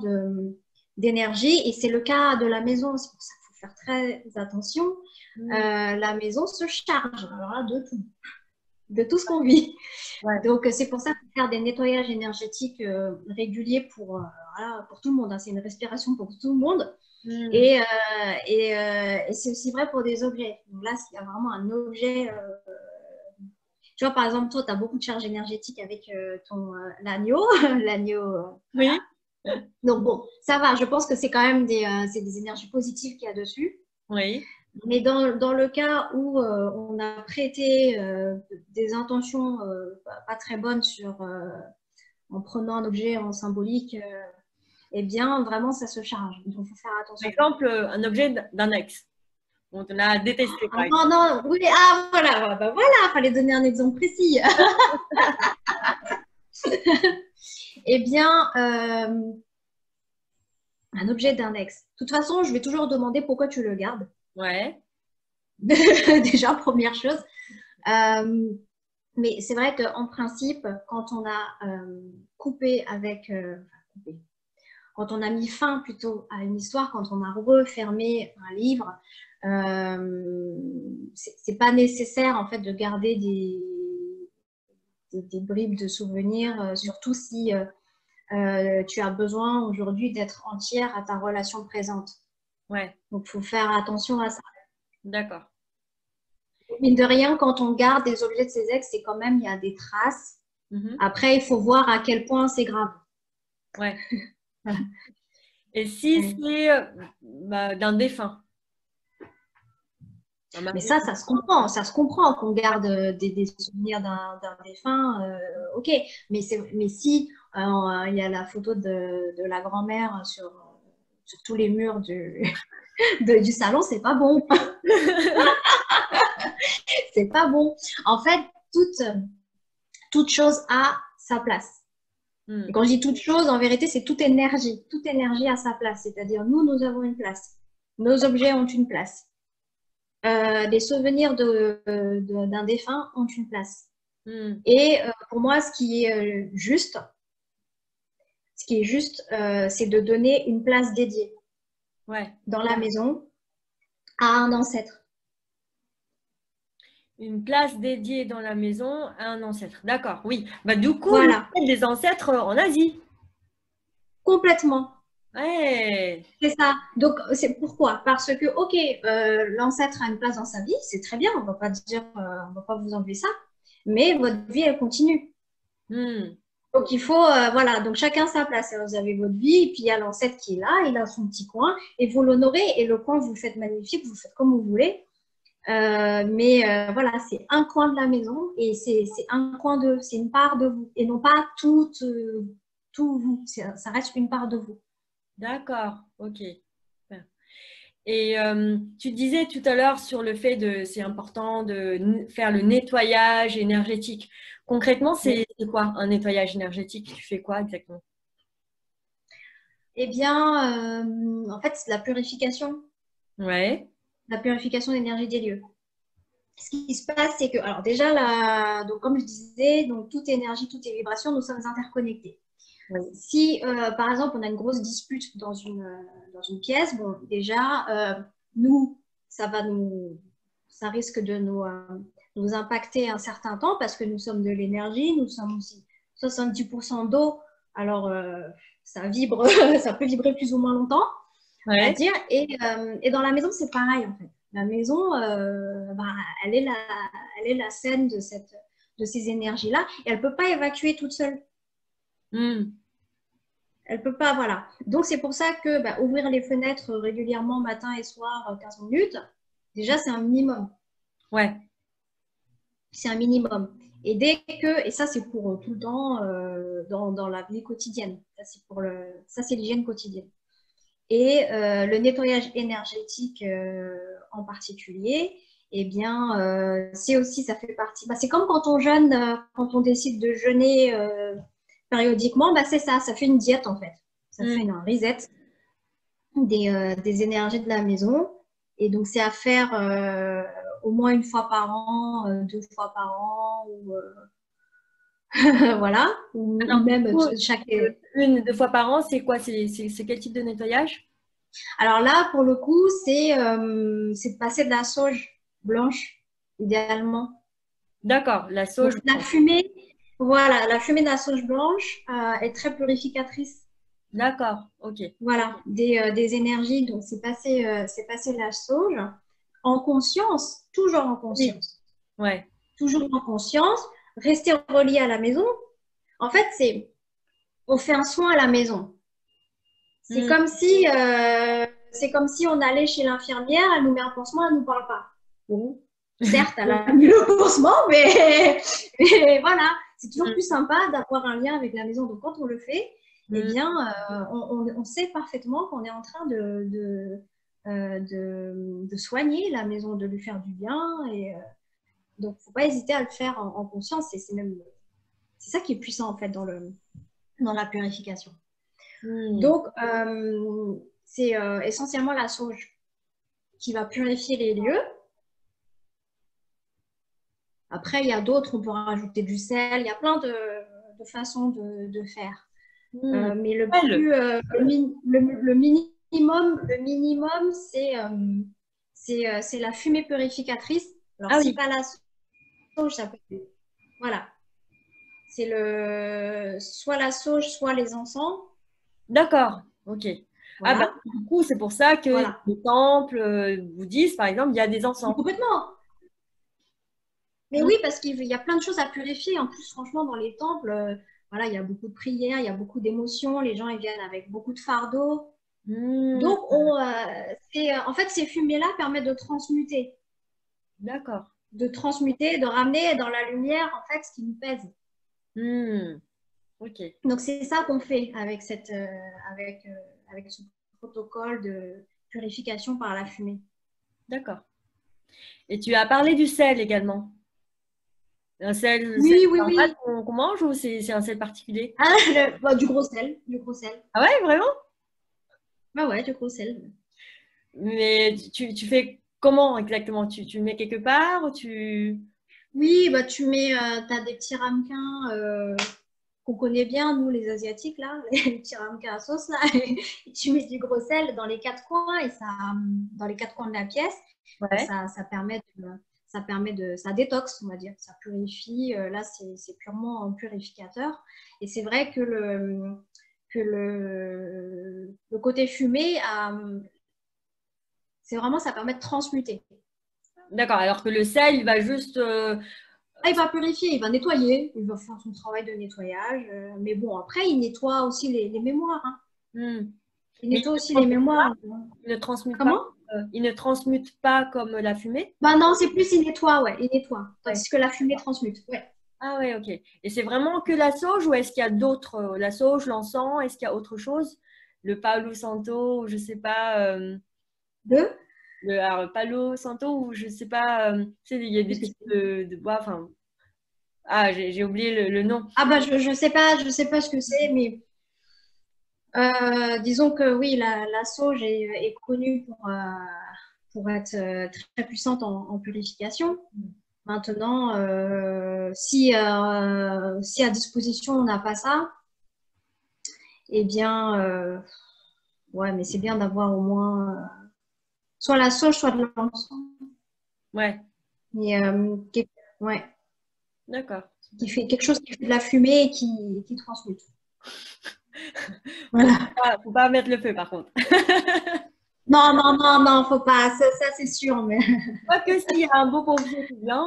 d'énergie et c'est le cas de la maison. C'est pour ça qu'il faut faire très attention. Mm. La maison se charge alors là, de tout ce qu'on vit. Ouais. Donc, c'est pour ça qu'il faut faire des nettoyages énergétiques réguliers voilà, pour tout le monde, hein. C'est une respiration pour tout le monde. Mm. Et c'est aussi vrai pour des objets. Donc là, s'il y a vraiment un objet, tu vois, par exemple, toi, tu as beaucoup de charge énergétique avec l'agneau. L'agneau. Oui. Donc bon, ça va. Je pense que c'est quand même c'est des énergies positives qu'il y a dessus. Oui. Mais dans le cas où on a prêté des intentions pas très bonnes en prenant un objet en symbolique, eh bien, vraiment, ça se charge. Donc, il faut faire Par attention. exemple, un objet d'un ex dont on a détesté, Ah par non, exemple. non, oui, ah voilà, ouais, bah voilà, fallait donner un exemple précis. Eh bien, un objet d'un ex. De toute façon, je vais toujours demander pourquoi tu le gardes. Ouais. Déjà, première chose. Euh, mais c'est vrai qu'en principe, quand on a coupé coupé, quand on a mis fin plutôt à une histoire, quand on a refermé un livre, c'est pas nécessaire en fait de garder des bribes de souvenirs, surtout si tu as besoin aujourd'hui d'être entière à ta relation présente. Ouais. Donc, il faut faire attention à ça. D'accord. Mine de rien, quand on garde des objets de ses ex, c'est quand même, il y a des traces. Mhm. Après, il faut voir à quel point c'est grave. Ouais. Voilà. Et si Ouais. c'est bah, d'un défunt, un Mais mari. ça ça se comprend qu'on garde des souvenirs d'un défunt, ok. Mais si il y a la photo de la grand-mère sur tous les murs du salon, c'est pas bon. C'est pas bon. En fait, toute chose a sa place. Et Hmm. quand je dis toute chose, en vérité, c'est toute énergie. Toute énergie a sa place. C'est-à-dire, nous avons une place. Nos objets ont une place. Les souvenirs d'un défunt ont une place. Hmm. Et pour moi, ce qui est juste, c'est de donner une place dédiée Ouais. dans la maison à un ancêtre. Une place dédiée dans la maison à un ancêtre. D'accord, oui. Bah, du coup, le Voilà, fait des ancêtres en Asie. complètement. Ouais. C'est ça. Donc, c'est pourquoi? Parce que, ok, l'ancêtre a une place dans sa vie, c'est très bien, on va pas dire, on va pas vous enlever ça, mais votre vie, elle continue. Hmm. Donc, il faut, voilà, donc chacun sa place. Alors, vous avez votre vie, et puis il y a l'ancêtre qui est là, il a son petit coin, et vous l'honorez, et le coin, vous le faites magnifique, vous le faites comme vous voulez. Mais voilà, c'est un coin de la maison, et c'est un coin c'est une part de vous, et non pas tout vous. Ça reste une part de vous. D'accord, ok. Et tu disais tout à l'heure sur le fait c'est important de faire le nettoyage énergétique. Concrètement, c'est quoi un nettoyage énergétique? Tu fais quoi exactement? Eh bien, en fait, c'est Ouais. la purification d'énergie des lieux. Ce qui se passe, c'est que, alors déjà, là, donc, comme je disais, donc, toute énergie, toute vibration, nous sommes interconnectés. Oui. Si, par exemple, on a une grosse dispute dans une pièce, bon, déjà, nous, ça risque de nous impacter un certain temps parce que nous sommes de l'énergie, nous sommes aussi 70% d'eau, alors ça vibre, ça peut vibrer plus ou moins longtemps, on va Ouais. dire. Et dans la maison, c'est pareil, en fait. La maison, bah, elle est elle est la scène de ces énergies-là et elle ne peut pas évacuer toute seule. Hmm. Elle peut pas, voilà. Donc, c'est pour ça que bah, ouvrir les fenêtres régulièrement, matin et soir, 15 minutes, déjà, c'est un minimum. Ouais. C'est un minimum. Et dès que, et ça, c'est pour tout le temps dans la vie quotidienne. Ça, c'est l'hygiène quotidienne. Et le nettoyage énergétique en particulier, eh bien, c'est aussi, ça fait partie. Bah, c'est comme quand on jeûne, quand on décide de jeûner périodiquement, bah, c'est ça, ça fait une diète en fait. Ça fait Hmm. un reset des énergies de la maison. Et donc, c'est à faire au moins une fois par an, 2 fois par an, ou voilà, ou Attends, du même coup, chaque. une, deux fois par an, c'est quoi? C'est quel type de nettoyage? Alors là, pour le coup, c'est de passer de la sauge blanche, idéalement. D'accord, la Donc, sauge la blanche. fumée, voilà, la fumée de la sauge blanche est très purificatrice. D'accord, ok. Voilà, des énergies. Donc, c'est passer la sauge en conscience, toujours en Oui, conscience. ouais. Toujours en conscience, rester relié à la maison. En fait, on fait un soin à la maison. C'est Hmm. comme si, c'est comme si on allait chez l'infirmière, elle nous met un pansement, elle nous parle pas. Bon, certes, elle a mis le pansement, mais voilà, c'est toujours plus sympa d'avoir un lien avec la maison. Donc, quand on le fait, eh Hmm. bien, on sait parfaitement qu'on est en train de soigner la maison, de lui faire du bien. Et donc, faut pas hésiter à le faire en conscience. Et c'est ça qui est puissant en fait dans la purification. Hmm. Donc, c'est essentiellement la sauge qui va purifier les lieux. Après, il y a d'autres, on peut rajouter du sel, il y a plein de façons de faire. Hmm. Mais Elle. le minimum, c'est la fumée purificatrice. Alors, Ah si oui, pas la sauge, ça peut être. Voilà. C'est soit la sauge, soit les encens. d'accord, ok. Ah bah, Voilà. du coup, c'est pour ça que Voilà. les temples bouddhistes, par exemple, il y a des Mais encens. complètement. Mais Hmm. oui, parce qu'il y a plein de choses à purifier. En plus, franchement, dans les temples, voilà, il y a beaucoup de prières, il y a beaucoup d'émotions. Les gens, ils viennent avec beaucoup de fardeaux. Hmm. Donc, en fait, ces fumées-là permettent D'accord. de transmuter, de ramener dans la lumière, en fait, ce qui nous pèse. Hmm. Ok, Donc, c'est ça qu'on fait avec ce protocole de purification par la fumée. d'accord. Et tu as parlé du sel également. Un sel Oui, oui, normal oui. qu'on mange ou c'est un sel particulier? Ah, bah, du gros sel, du gros sel. Ah ouais, vraiment? Bah ouais, du gros sel. Mais tu fais comment exactement? Tu le mets quelque part ou tu... Oui, bah t'as des petits ramequins qu'on connaît bien, nous les Asiatiques, là, les petits ramequins à sauce, là, et tu mets du gros sel dans les quatre coins, dans les quatre coins de la pièce, et Ouais. ça détoxe, on va dire, ça purifie, là, c'est purement un purificateur, et c'est vrai que le côté fumé, c'est vraiment, ça permet de transmuter. D'accord, alors que le sel, il va juste... Ah, il va purifier, il va nettoyer, il va faire son travail de nettoyage. Mais bon, après, il nettoie aussi les mémoires. Hein. hmm. Il Mais nettoie aussi les mémoires. il ne transmute pas, Comment? il ne transmute pas comme la fumée? Bah non, c'est plus il nettoie, ouais, il nettoie. Ouais. Tandis que la fumée transmute. Ouais. Ah ouais, ok. Et c'est vraiment que la sauge ou est-ce qu'il y a d'autres, la sauge, l'encens, est-ce qu'il y a autre chose? Le Palo Santo, je sais pas, Deux? alors, Palo Santo ou je sais pas, tu sais, il y a des Qu'est-ce que types c'est? de bois, enfin, ah, j'ai oublié le nom. Ah bah je sais pas ce que c'est, mais Disons que oui, la sauge est connue pour être très puissante en purification. Maintenant, si à disposition on n'a pas ça, eh bien, ouais, mais c'est bien d'avoir au moins soit la sauge, soit de l'encens. Ouais, Mais, ouais, d'accord. qui fait quelque chose qui fait de la fumée et qui transmute. Voilà. Faut pas mettre le feu par contre. Non, non, non, non, faut pas. Ça c'est sûr, mais. Pas que s'il y a un beau pompier qui vient.